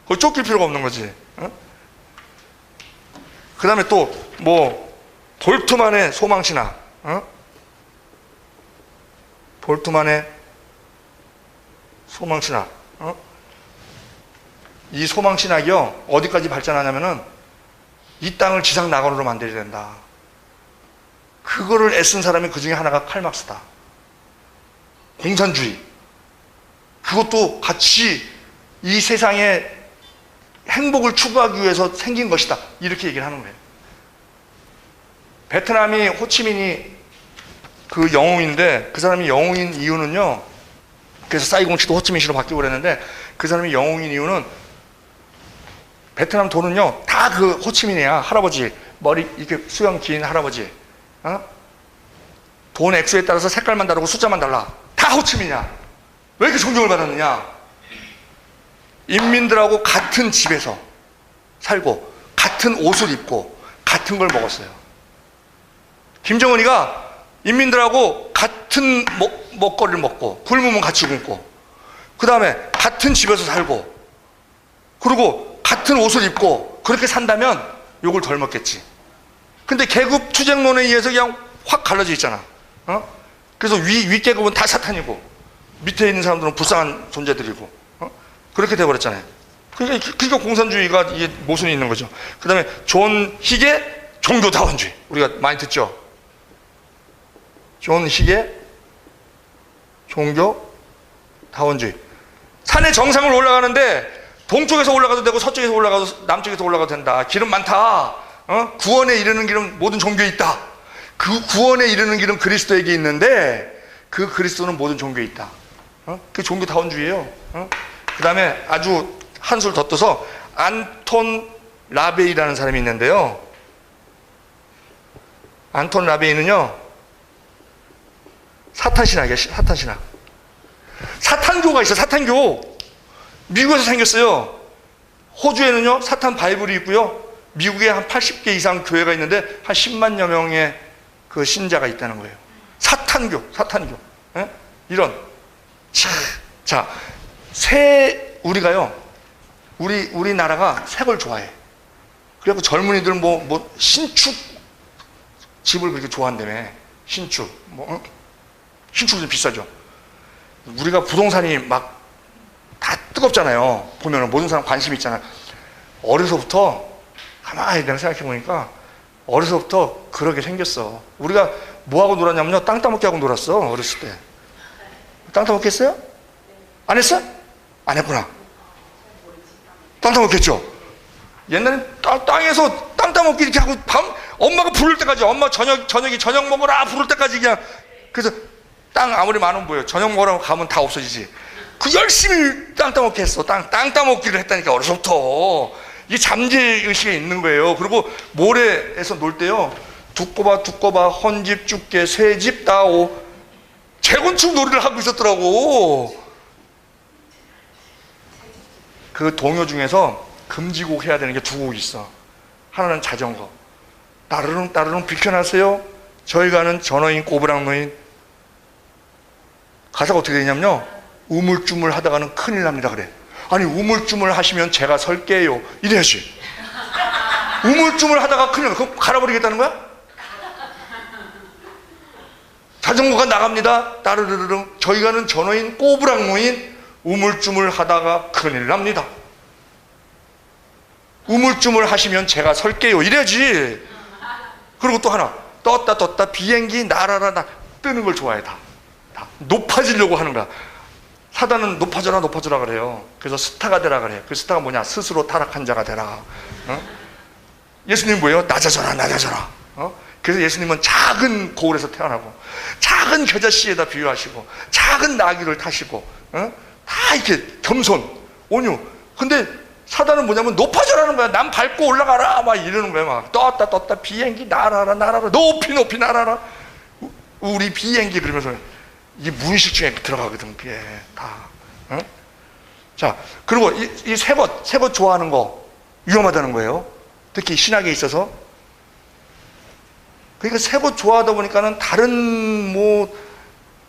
거기 쫓길 필요가 없는 거지. 그 다음에 또 뭐 볼트만의 소망신학. 볼트만의 소망신학. 이 소망신학이요 어디까지 발전하냐면은 이 땅을 지상 낙원으로 만들어야 된다. 그거를 애쓴 사람이 그 중에 하나가 칼막스다. 공산주의. 그것도 같이 이 세상에 행복을 추구하기 위해서 생긴 것이다. 이렇게 얘기를 하는 거예요. 베트남이 호치민이 그 영웅인데, 그 사람이 영웅인 이유는요, 그래서 사이공시도 호치민시로 바뀌고 그랬는데, 그 사람이 영웅인 이유는 베트남 돈은요 다 그 호치민이야. 할아버지 머리 이렇게 수염 긴 할아버지. 돈 액수에 따라서 색깔만 다르고 숫자만 달라. 다 호치민이야. 왜 이렇게 존경을 받았느냐? 인민들하고 같은 집에서 살고 같은 옷을 입고 같은 걸 먹었어요. 김정은이가 인민들하고 같은 먹거리를 먹고 굶으면 같이 굶고 그 다음에 같은 집에서 살고 그리고 같은 옷을 입고 그렇게 산다면 욕을 덜 먹겠지. 근데 계급 투쟁론에 의해서 그냥 확 갈라져 있잖아. 그래서 윗계급은 다 사탄이고 밑에 있는 사람들은 불쌍한 존재들이고 그렇게 돼버렸잖아요. 그러니까 공산주의가 이게 모순이 있는 거죠. 그 다음에 존 희게 종교다원주의. 우리가 많이 듣죠. 존 희게 종교다원주의. 산의 정상을 올라가는데 동쪽에서 올라가도 되고 서쪽에서 올라가도 남쪽에서 올라가도 된다. 길은 많다. 구원에 이르는 길은 모든 종교에 있다. 그 구원에 이르는 길은 그리스도에게 있는데 그 그리스도는 모든 종교에 있다. 그게 종교다원주의예요. 그 다음에 아주 한술 더 떠서 안톤 라베이라는 사람이 있는데요. 안톤 라베이는요 사탄신학이에요. 사탄신학. 사탄교가 있어요. 사탄교. 미국에서 생겼어요. 호주에는요 사탄 바이블이 있고요. 미국에 한 80개 이상 교회가 있는데 한 10만여 명의 그 신자가 있다는 거예요. 사탄교. 예? 이런. 자, 우리가요 우리나라가 색을 좋아해. 그래갖고 젊은이들 뭐 신축 집을 그렇게 좋아한다며. 신축 신축은 비싸죠. 우리가 부동산이 막 다 뜨겁잖아요. 보면은 모든 사람 관심 있잖아요. 어려서부터 가만히 내가 생각해 보니까 어려서부터 그러게 생겼어. 우리가 뭐하고 놀았냐면요 땅 따먹기 하고 놀았어. 어렸을 때. 땅 따먹기 했어요? 안 했어? 안 했구나. 땅 따먹기 했죠? 옛날엔 땅에서 땅 따먹기 이렇게 하고 엄마가 부를 때까지 엄마 저녁 먹으라 부를 때까지 그냥 그래서 땅 아무리 많으면 뭐예요? 저녁 먹으라고 가면 다 없어지지. 그 열심히 땅 따먹기 했어. 땅 따먹기를 했다니까 어려서부터. 이게 잠재의식에 있는 거예요. 그리고 모래에서 놀 때요 두꺼봐 헌집 죽게 새집 따오 재건축 놀이를 하고 있었더라고. 그 동요 중에서 금지곡 해야 되는 게 두 곡 있어. 하나는 자전거. 따르릉 비켜나세요. 저희 가는 전어인 꼬부랑노인. 가사가 어떻게 되냐면요 우물쭈물 하다가는 큰일 납니다 그래. 아니 우물쭈물 하시면 제가 설게요 이래야지. 우물쭈물 하다가 큰일 나면 그럼 갈아버리겠다는 거야? 자전거가 나갑니다. 따르르르릉 저희 가는 전어인 꼬부랑노인 우물쭈물 하다가 큰일 납니다. 우물쭈물 하시면 제가 설게요 이래야지. 그리고 또 하나 떴다 비행기 날아라 뜨는 걸 좋아해. 다 높아지려고 하는 거야. 사단은 높아져라 그래요. 그래서 스타가 되라 그래요. 그 스타가 뭐냐? 스스로 타락한 자가 되라. 예수님 뭐예요? 낮아져라. 그래서 예수님은 작은 고을에서 태어나고 작은 겨자씨에다 비유하시고 작은 나귀를 타시고 다 이렇게 겸손, 온유. 근데 사단은 뭐냐면 높아져라는 거야. 남 밟고 올라가라 막 이러는 거야. 막 떴다 비행기 날아라 높이 날아라 우리 비행기 그러면서 이게 무의식 중에 들어가거든. 그게 다. 자, 그리고 이 새 것 좋아하는 거 위험하다는 거예요. 특히 신학에 있어서. 그러니까 새 것 좋아하다 보니까는 다른 뭐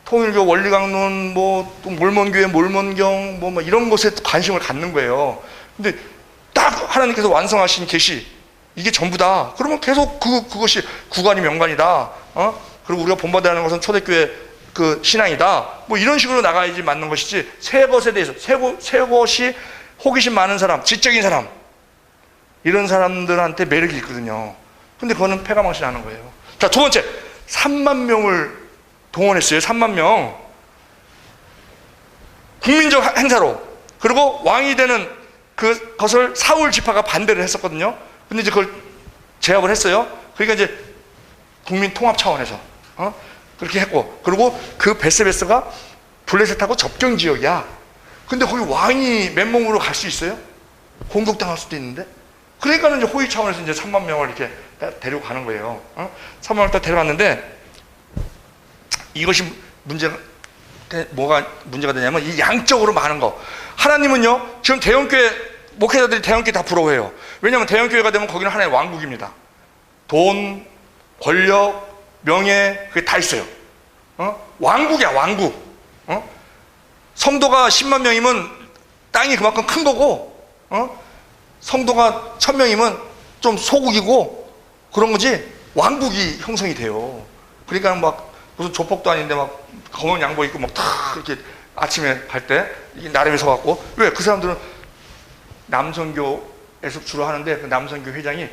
통일교 원리강론 또 몰몬교회 몰몬경 뭐 이런 것에 관심을 갖는 거예요. 근데 딱 하나님께서 완성하신 계시 이게 전부다. 그러면 계속 그것이 구간이 명관이다. 그리고 우리가 본받아야 하는 것은 초대교회 그 신앙이다. 뭐 이런 식으로 나가야지 맞는 것이지. 새 것에 대해서 새 것이 호기심 많은 사람, 지적인 사람 이런 사람들한테 매력이 있거든요. 근데 그거는 패가망신하는 거예요. 자, 두 번째 3만 명을 동원했어요. 3만 명 국민적 행사로. 그리고 왕이 되는 그것을 사울 지파가 반대를 했었거든요. 근데 이제 그걸 제압을 했어요. 그러니까 이제 국민 통합 차원에서 그렇게 했고, 그리고 그 베스베스가 블레셋하고 접경 지역이야. 근데 거기 왕이 맨몸으로 갈 수 있어요? 공격당할 수도 있는데. 그러니까는 이제 호위 차원에서 이제 3만 명을 이렇게 데리고 가는 거예요. 3만 명을 딱 데려갔는데, 이것이 뭐가 문제가 되냐면 이 양적으로 많은 거. 하나님은요, 지금 대형교회 목회자들이 대형교회 다 부러워해요. 왜냐하면 대형교회가 되면 거기는 하나의 왕국입니다. 돈, 권력, 명예, 그게 다 있어요. 왕국이야, 왕국. 성도가 10만 명이면 땅이 그만큼 큰 거고, 성도가 1000명이면 좀 소국이고 그런 거지, 왕국이 형성이 돼요. 그러니까 막 무슨 조폭도 아닌데 막 검은 양복 입고 막 다 이렇게 아침에 갈 때 나름에 서갖고, 왜? 그 사람들은 남선교에서 주로 하는데, 그 남선교 회장이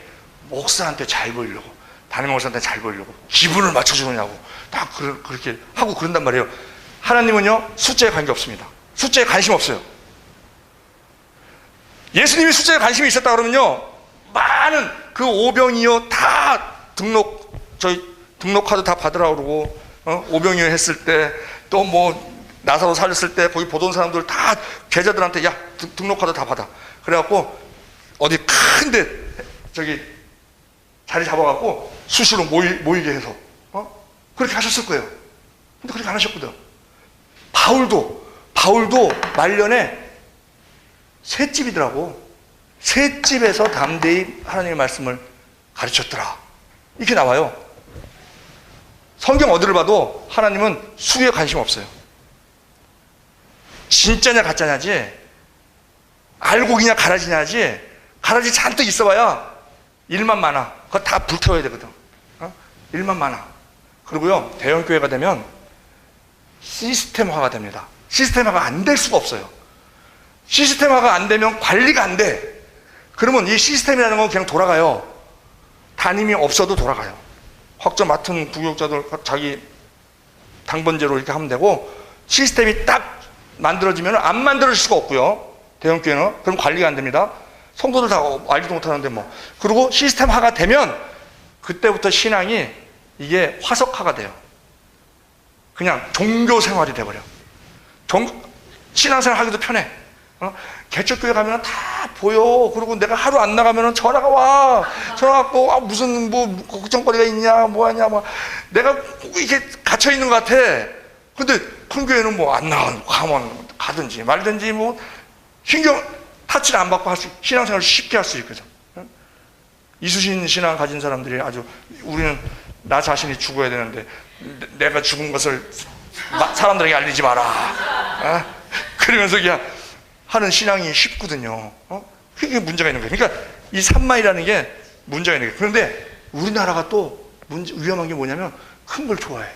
목사한테 잘 보이려고, 담임 목사한테 잘 보이려고 기분을 맞춰주느냐고 딱 그렇게 하고 그런단 말이에요. 하나님은요, 숫자에 관계 없습니다. 숫자에 관심 없어요. 예수님이 숫자에 관심이 있었다 그러면요, 많은 그 오병이어 다 등록카드 다 받으라 그러고, 오병이어 했을 때, 또 뭐 나사로 살렸을 때 거기 보던 사람들 다 제자들한테 야, 등록카드 다 받아. 그래갖고 어디 큰데 저기 자리 잡아갖고 수시로 모이게 해서 그렇게 하셨을 거예요. 근데 그렇게 안 하셨거든. 바울도 말년에 셋집이더라고. 셋집에서 담대히 하나님의 말씀을 가르쳤더라. 이렇게 나와요. 성경 어디를 봐도 하나님은 수에 관심 없어요. 진짜냐 가짜냐지, 알곡이냐 가라지냐지. 가라지 잔뜩 있어봐야 일만 많아. 그거 다 불태워야 되거든. 일만 많아. 그리고요, 대형교회가 되면 시스템화가 됩니다. 시스템화가 안 될 수가 없어요. 시스템화가 안 되면 관리가 안 돼. 그러면 이 시스템이라는 건 그냥 돌아가요. 담임이 없어도 돌아가요. 확정 맡은 부교육자들 자기 당번제로 이렇게 하면 되고, 시스템이 딱 만들어지면 안 만들어질 수가 없고요. 대형교회는. 그럼 관리가 안 됩니다. 성도들 다 알지도 못하는데 뭐. 그리고 시스템화가 되면 그때부터 신앙이 이게 화석화가 돼요. 그냥 종교 생활이 돼버려. 신앙생활 하기도 편해. 개척교회 가면 다 보여. 그리고 내가 하루 안 나가면 전화가 와. 전화 왔고, 무슨 뭐 걱정거리가 있냐, 뭐 하냐, 뭐. 내가 꼭 이렇게 갇혀 있는 것 같아. 근데 큰 교회는 뭐 안 나가면 가든지 말든지 뭐 신경 타치를 안 받고 신앙생활을 쉽게 할 수 있거든. 이수신 신앙 가진 사람들이 아주, 우리는 나 자신이 죽어야 되는데 내가 죽은 것을 사람들에게 알리지 마라. 그러면서 그냥 하는 신앙이 쉽거든요. 그게 문제가 있는 거예요. 그러니까 이 산마이라는 게 문제가 있는 거예요. 그런데 우리나라가 또 위험한 게 뭐냐면 큰 걸 좋아해.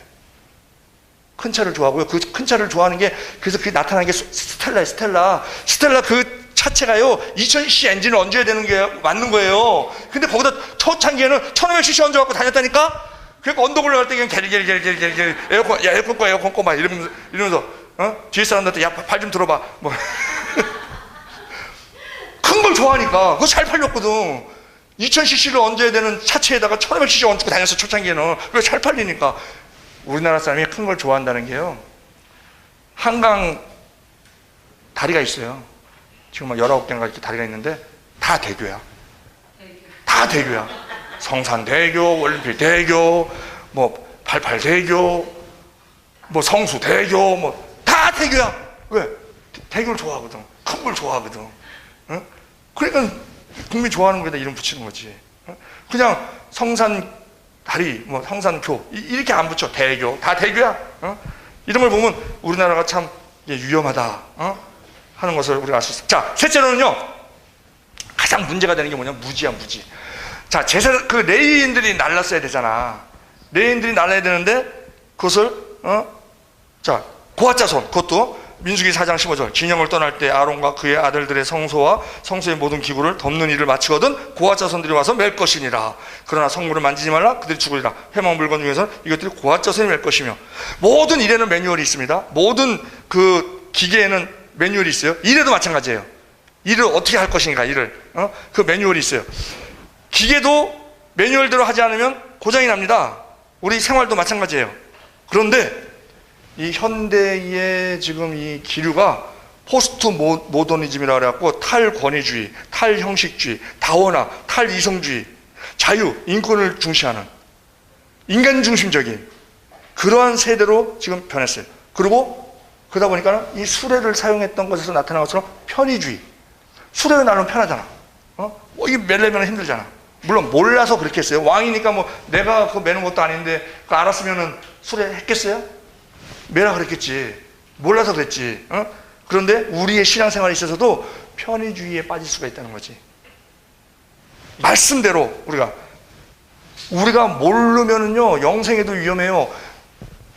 큰 차를 좋아하고요. 그 큰 차를 좋아하는 게, 그래서 그게 나타나는 게 스텔라예요. 스텔라 그 차체가요 2000cc 엔진을 얹어야 되는 게 맞는 거예요. 근데 거기다 초창기에는 1500cc 얹어갖고 다녔다니까. 그러니까 언덕 올라갈 때 그냥 게리게리 에어컨 꺼 막 이러면서 뒤에 사람들한테 야, 발 좀 들어봐 뭐. 큰 걸 좋아하니까 그거 잘 팔렸거든. 2000cc를 얹어야 되는 차체에다가 1500cc 얹고 다녔어. 초창기에는. 왜 잘 팔리니까. 우리나라 사람이 큰 걸 좋아한다는 게요, 한강 다리가 있어요. 지금 막 19개인가 이렇게 다리가 있는데 다 대교야. 다 대교야. 성산대교, 올림픽대교, 뭐 88대교, 뭐 성수대교, 뭐 다 대교야. 왜? 대교를 좋아하거든. 큰 걸 좋아하거든. 그러니까 국민이 좋아하는 거에다 이름 붙이는 거지. 그냥 성산 다리, 뭐 성산교 이렇게 안 붙여. 대교, 다 대교야. 이런 걸 보면 우리나라가 참 위험하다 하는 것을 우리가 알 수 있어요. 자, 셋째로는요, 가장 문제가 되는 게 뭐냐면 무지야, 무지. 자, 그 레위인들이 날랐어야 되잖아. 레위인들이 날라야 되는데 그것을 자, 고아자손, 그것도 민수기 4장 15절, 진영을 떠날 때 아론과 그의 아들들의 성소와 성소의 모든 기구를 덮는 일을 마치거든 고아자손들이 와서 맬 것이니라. 그러나 성물을 만지지 말라. 그들이 죽으리라. 회막 물건 중에서는 이것들이 고아자손이 맬 것이며. 모든 일에는 매뉴얼이 있습니다. 모든 그 기계에는 매뉴얼이 있어요. 일에도 마찬가지예요. 일을 어떻게 할 것인가, 일을 그 매뉴얼이 있어요. 기계도 매뉴얼대로 하지 않으면 고장이 납니다. 우리 생활도 마찬가지예요. 그런데 이 현대의 지금 이 기류가 포스트 모더니즘이라고 그래갖고 탈권위주의, 탈형식주의, 다원화, 탈이성주의, 자유, 인권을 중시하는 인간 중심적인 그러한 세대로 지금 변했어요. 그리고 그러다 보니까 이 수레를 사용했던 것에서 나타난 것처럼 편의주의. 수레를 나누면 편하잖아. 이게 매려면 힘들잖아. 물론 몰라서 그렇게 했어요. 왕이니까 뭐 내가 그거 매는 것도 아닌데 그거 알았으면은 수레 했겠어요? 매라 그랬겠지. 몰라서 그랬지. 그런데 우리의 신앙생활에 있어서도 편의주의에 빠질 수가 있다는 거지. 말씀대로 우리가 모르면은요 영생에도 위험해요.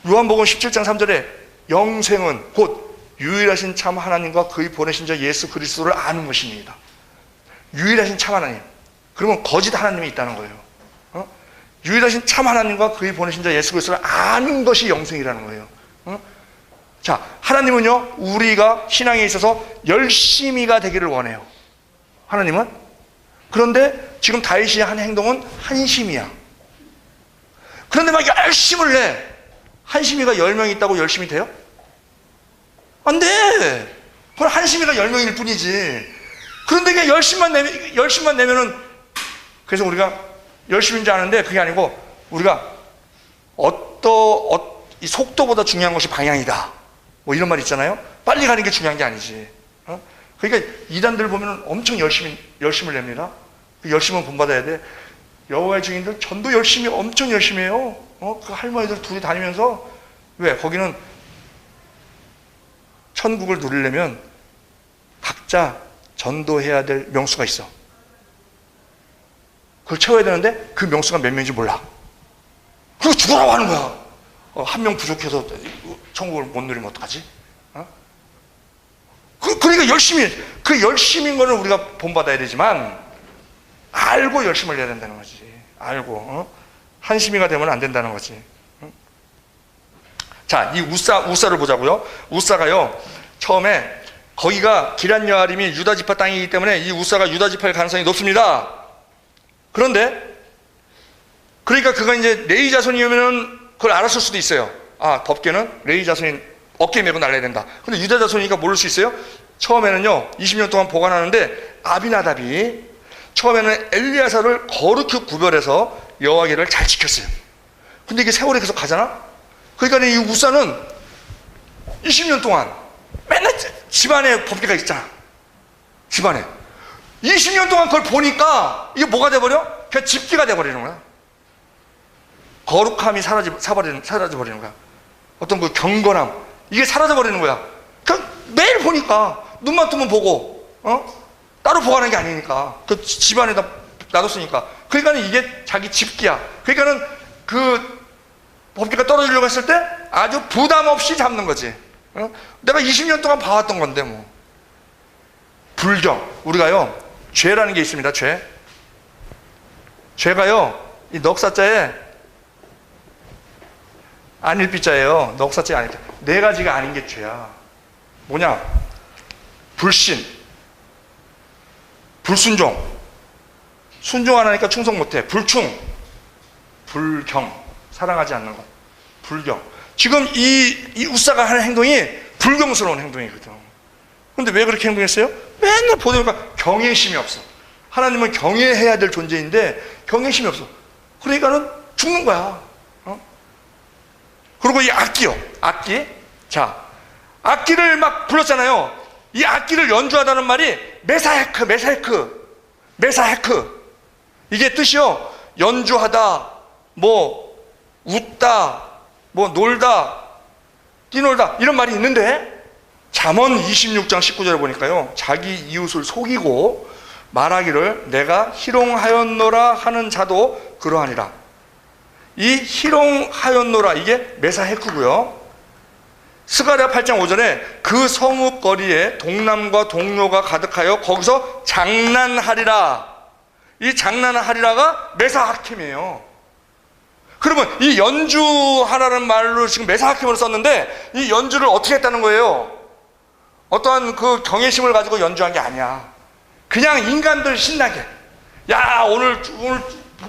요한복음 17장 3절에 영생은 곧 유일하신 참 하나님과 그의 보내신 자 예수 그리스도를 아는 것입니다. 유일하신 참 하나님. 그러면 거짓 하나님이 있다는 거예요. 유일하신 참 하나님과 그의 보내신 자 예수 그리스도를 아는 것이 영생이라는 거예요. 자, 하나님은요 우리가 신앙에 있어서 열심히가 되기를 원해요. 하나님은. 그런데 지금 다윗이 한 행동은 한심이야. 그런데 막 열심을 내. 한심이가 10명 있다고 열심히 돼요? 안 돼. 그건 한심이가 10명일 뿐이지. 그런데 그냥 열심만 내면은, 그래서 우리가 열심인지 아는데 그게 아니고 우리가 이 속도보다 중요한 것이 방향이다. 뭐 이런 말 있잖아요. 빨리 가는 게 중요한 게 아니지. 그러니까 이단들 보면은 엄청 열심을 냅니다. 그 열심은 본받아야 돼. 여호와의 증인들 전도 엄청 열심히 해요. 그 할머니들 둘이 다니면서. 왜? 거기는 천국을 누리려면 각자 전도해야 될 명수가 있어. 그걸 채워야 되는데 그 명수가 몇 명인지 몰라. 그거 죽으라고 하는 거야. 한 명 부족해서 천국을 못 누리면 어떡하지? 그러니까 그 열심인 거는 우리가 본받아야 되지만 알고 열심을 내야 된다는 거지. 알고. 한심이가 되면 안 된다는 거지. 자, 이 우사를 보자고요. 우사가요 처음에 거기가 기럇 여아림이 유다 지파 땅이기 때문에 이 우사가 유다 지파일 가능성이 높습니다. 그런데 그러니까 그가 이제 레위 자손이면은 그걸 알았을 수도 있어요. 덥게는 레위 자손이 어깨 메고 날려야 된다. 근데 유다 자손이니까 모를 수 있어요. 처음에는요 20년 동안 보관하는데 아비나답이 처음에는 엘리야사를 거룩히 구별해서 여호와계를 잘 지켰어요. 근데 이게 세월이 계속 가잖아. 그러니까 이 우사는 20년 동안 맨날 집안에 법계가 있잖아. 집안에 20년 동안 그걸 보니까 이게 뭐가 돼버려? 그냥 집기가 돼버리는 거야. 거룩함이 사라져버리는 거야. 어떤 그 경건함 이게 사라져버리는 거야. 그냥 매일 보니까 눈만 뜨면 보고 따로 보관하는 게 아니니까 그 집안에다 놔뒀으니까. 그러니까 이게 자기 집기야. 그러니까는 그 법계가 떨어지려고 했을 때 아주 부담 없이 잡는 거지. 내가 20년 동안 봐왔던 건데 뭐. 불경. 우리가요 죄라는 게 있습니다. 죄가요 이 넉사자에 안일비자예요. 넉사자에 안일비자. 네 가지가 아닌 게 죄야. 뭐냐? 불신, 불순종. 순종 안 하니까 충성 못해. 불충, 불경. 사랑하지 않는 것. 불경. 지금 이 우사가 하는 행동이 불경스러운 행동이거든. 근데 왜 그렇게 행동했어요? 맨날 보니까 경외심이 없어. 하나님은 경외해야 될 존재인데 경외심이 없어. 그러니까는 죽는 거야. 그리고 이 악기요. 악기. 자, 악기를 막 불렀잖아요. 이 악기를 연주하다는 말이 메사헤크. 이게 뜻이요. 연주하다, 뭐 웃다, 뭐 놀다, 뛰놀다 이런 말이 있는데 잠언 26장 19절에 보니까요. 자기 이웃을 속이고 말하기를 내가 희롱하였노라 하는 자도 그러하니라. 이 희롱하였노라 이게 메사헤크고요. 스가랴 8장 5절에 그 성읍 거리에 동남과 동료가 가득하여 거기서 장난하리라. 이 장난하리라가 메사하킴이에요. 그러면 이 연주하라는 말로 지금 메사하킴을 썼는데 이 연주를 어떻게 했다는 거예요? 어떠한 그 경외심을 가지고 연주한 게 아니야. 그냥 인간들 신나게. 야, 오늘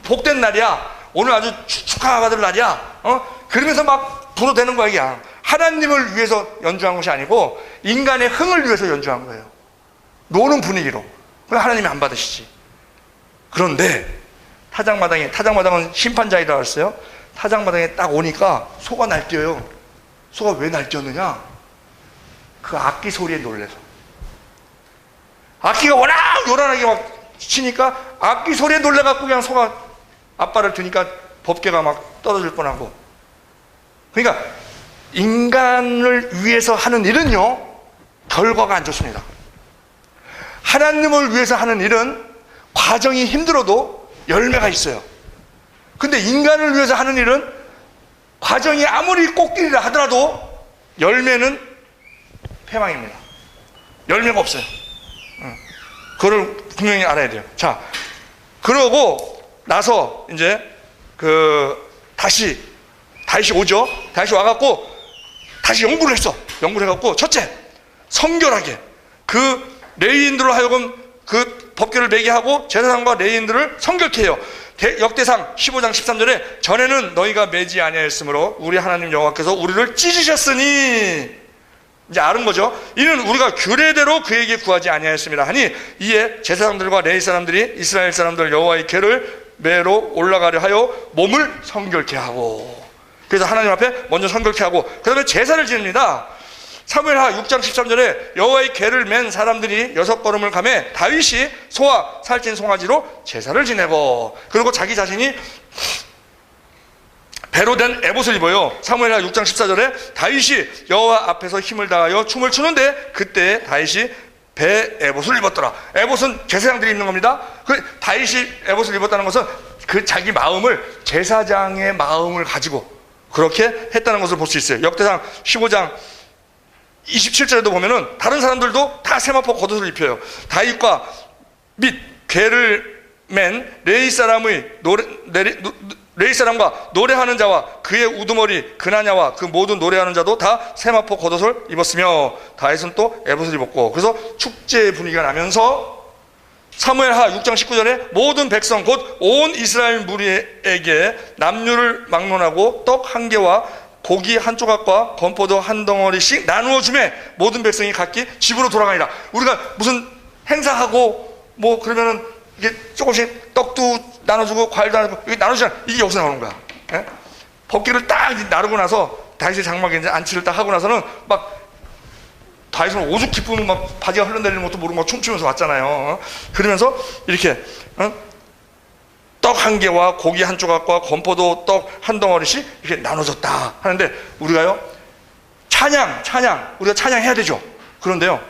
복된 날이야. 오늘 아주 축하받을 날이야. 그러면서 막 불어대는 거야, 그냥. 하나님을 위해서 연주한 것이 아니고 인간의 흥을 위해서 연주한 거예요. 노는 분위기로. 그럼 하나님이 안 받으시지. 그런데 타작마당은 심판자이라고 했어요. 타작마당에 딱 오니까 소가 날뛰어요. 소가 왜 날뛰었느냐? 그 악기 소리에 놀래서. 악기가 워낙 요란하게 막 치니까 악기 소리에 놀래갖고 그냥 소가 앞발을 드니까 법궤가 막 떨어질 뻔하고. 그러니까 인간을 위해서 하는 일은요, 결과가 안 좋습니다. 하나님을 위해서 하는 일은 과정이 힘들어도 열매가 있어요. 근데 인간을 위해서 하는 일은 과정이 아무리 꽃길이라 하더라도 열매는 패망입니다. 열매가 없어요. 그걸 분명히 알아야 돼요. 자, 그러고 나서 이제 다시 오죠. 다시 와갖고 다시 연구를 했어. 연구를 해갖고 첫째, 성결하게 그 레위인들로 하여금 그 법궤를 매게 하고 제사장과 레위인들을 성결케 해요. 역대상 15장 13절에 전에는 너희가 매지 아니하였으므로 우리 하나님 여호와께서 우리를 찢으셨으니, 이제 아는 거죠. 이는 우리가 규례대로 그에게 구하지 아니하였습니다 하니, 이에 제사장들과 레위 사람들이 이스라엘 사람들 여호와의 궤를 매러 올라가려 하여 몸을 성결케 하고, 그래서 하나님 앞에 먼저 성결케 하고 그 다음에 제사를 지냅니다. 사무엘하 6장 13절에 여호와의 궤를 맨 사람들이 6걸음을 가매 다윗이 소와 살찐 송아지로 제사를 지내고, 그리고 자기 자신이 배로 된 에봇을 입어요. 사무엘하 6장 14절에 다윗이 여호와 앞에서 힘을 다하여 춤을 추는데 그때 다윗이 배 에봇을 입었더라. 에봇은 제사장들이 입는 겁니다. 그 다윗이 에봇을 입었다는 것은 그 자기 마음을, 제사장의 마음을 가지고 그렇게 했다는 것을 볼 수 있어요. 역대상 15장 27절에도 보면은 다른 사람들도 다 세마포 겉옷을 입혀요. 다윗과 및 궤를 맨 레위 사람과 노래하는 자와 그의 우두머리 그나냐와 그 모든 노래하는 자도 다 세마포 겉옷을 입었으며 다윗은 또 에봇을 입었고, 그래서 축제 분위기가 나면서 사무엘하 6장 19절에 모든 백성 곧 온 이스라엘 무리에게 남유를 막론하고 떡 한 개와 고기 한 조각과 건포도 한 덩어리씩 나누어 주매 모든 백성이 각기 집으로 돌아가니라. 우리가 무슨 행사하고 뭐 그러면은 이게 조금씩 떡도 나눠주고 과일도 나눠주고 이게 나눠주잖아. 이게 여기서 나오는 거야. 예? 법궤를 딱 나르고 나서 다윗의 장막에 이제 안치를 딱 하고 나서는 막 다윗은 오죽 기쁨을 막 바지가 흘러내리는 것도 모르고 막 춤추면서 왔잖아요. 그러면서 이렇게 떡 한 개와 고기 한 조각과 건포도 떡 한 덩어리씩 이렇게 나눠줬다 하는데, 우리가요 찬양 우리가 찬양해야 되죠. 그런데요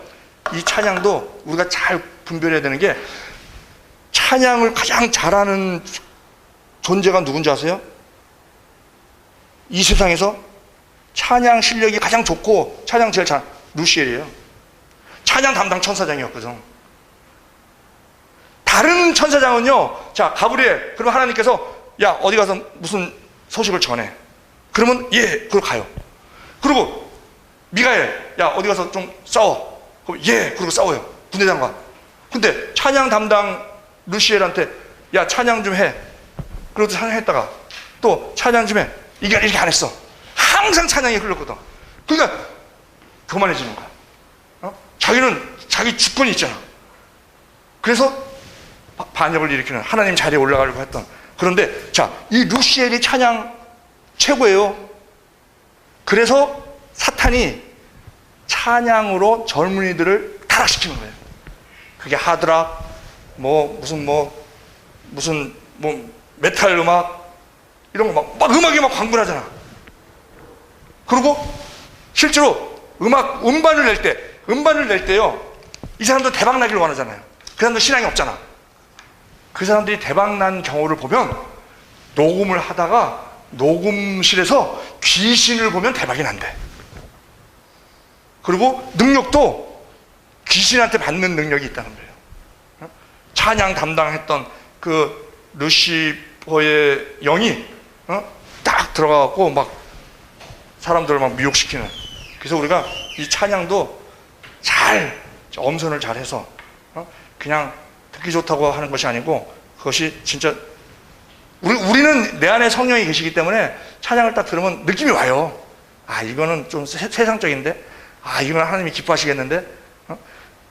이 찬양도 우리가 잘 분별해야 되는 게, 찬양을 가장 잘하는 존재가 누군지 아세요? 이 세상에서 찬양 실력이 가장 좋고 찬양 제일 잘 루시엘이에요. 찬양 담당 천사장이었거든. 다른 천사장은요, 자 가브리엘, 그럼 하나님께서 야 어디 가서 무슨 소식을 전해. 그러면 예, 그걸 가요. 그리고 미가엘, 야 어디 가서 좀 싸워. 그럼 예, 그리고 싸워요. 군대장관. 근데 찬양 담당 루시엘한테 야 찬양 좀 해. 그리고 찬양했다가 또 찬양 좀 해. 이렇게 안 했어. 항상 찬양이 흘렀거든. 그러니까 교만해지는 거야. 자기는 자기 주권이 있잖아. 그래서 반역을 일으키는, 하나님 자리에 올라가려고 했던. 그런데 자, 이 루시엘이 찬양 최고예요. 그래서 사탄이 찬양으로 젊은이들을 타락시키는 거예요. 그게 하드락, 무슨 메탈 음악 이런 거 막 음악이 막 광분하잖아. 그리고 실제로 음반을 낼 때요, 이 사람도 대박 나기를 원하잖아요. 그 사람도 신앙이 없잖아. 그 사람들이 대박 난 경우를 보면 녹음을 하다가 녹음실에서 귀신을 보면 대박이 난대. 그리고 능력도 귀신한테 받는 능력이 있다는 거예요. 찬양 담당했던 그 루시퍼의 영이 딱 들어가갖고 막 사람들을 막 미혹시키는. 그래서 우리가 이 찬양도 잘 엄선을 잘 해서 그냥 듣기 좋다고 하는 것이 아니고, 그것이 진짜 우리는 내 안에 성령이 계시기 때문에 찬양을 딱 들으면 느낌이 와요. 아, 이거는 좀 세상적인데, 아, 이건 하나님이 기뻐하시겠는데,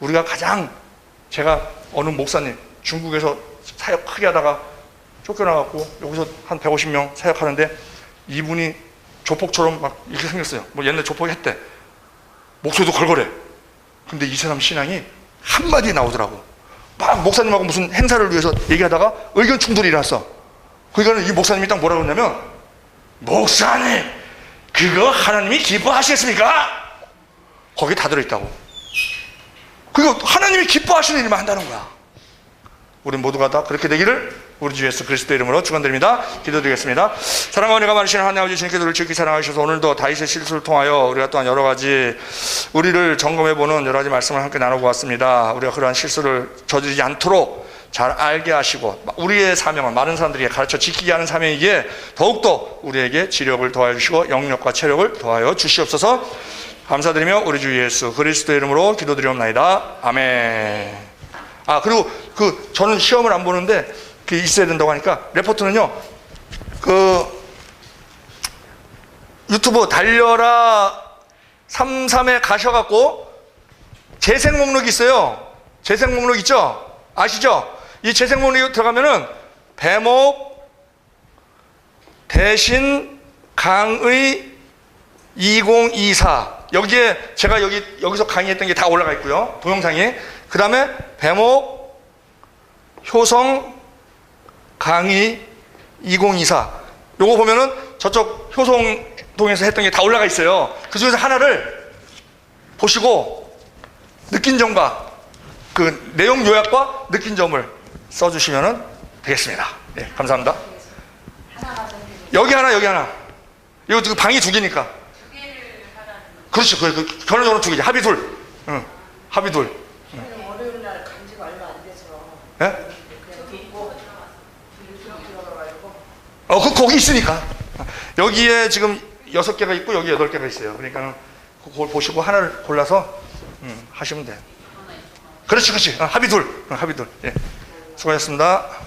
우리가 가장, 제가 어느 목사님, 중국에서 사역 크게 하다가 쫓겨나갖고, 여기서 한 150명 사역하는데, 이분이 조폭처럼 막 이렇게 생겼어요. 뭐 옛날 조폭 했대. 목소리도 걸걸해. 근데 이 사람 신앙이 한마디 나오더라고. 막 목사님하고 무슨 행사를 위해서 얘기하다가 의견 충돌이 일어났어. 그러니까 이 목사님이 딱 뭐라고 했냐면, 목사님, 그거 하나님이 기뻐하시겠습니까? 거기 다 들어있다고. 그거 하나님이 기뻐하시는 일만 한다는 거야. 우리 모두가 다 그렇게 되기를 우리 주 예수 그리스도 이름으로 축원드립니다. 기도드리겠습니다. 사랑과 은혜가 많으신 하나님 아버지, 주님께서 우리를 지극히 사랑하셔서 오늘도 다윗의 실수를 통하여 우리가 또한 여러 가지 우리를 점검해보는 여러 가지 말씀을 함께 나누고 왔습니다. 우리가 그러한 실수를 저지르지 않도록 잘 알게 하시고, 우리의 사명은 많은 사람들에게 가르쳐 지키게 하는 사명이기에 더욱더 우리에게 지력을 더하여 주시고 영력과 체력을 더하여 주시옵소서. 감사드리며 우리 주 예수 그리스도 이름으로 기도드리옵나이다. 아멘. 아, 그리고 저는 시험을 안 보는데 그 있어야 된다고 하니까, 레포트는요, 유튜브 달려라 33에 가셔갖고 재생 목록이 있어요. 재생 목록 있죠? 아시죠? 이 재생 목록에 들어가면은 배목 대신 강의 2024, 여기에 제가 여기서 강의했던 게 다 올라가 있고요, 동영상이. 그 다음에 배목 효성 강의 2024, 요거 보면은 저쪽 효성동에서 했던 게 다 올라가 있어요. 그 중에서 하나를 보시고 느낀 점과 그 내용 요약과 느낀 점을 써주시면 되겠습니다. 네, 감사합니다. 여기 하나, 여기 하나. 이거 지금 방이 2개니까. 2개를 하라는 거. 그렇죠. 결론적으로 2개지. 합의 둘. 응. 합의 둘. 월요일 날 간지가 얼마 안 돼서 예? 그냥 듣고 들어가가지고. 거기 있으니까. 여기에 지금 6개가 있고 여기 8개가 있어요. 그러니까 그걸 보시고 하나를 골라서 하시면 돼요. 그렇지. 합의 둘. 합의 둘. 예. 수고하셨습니다.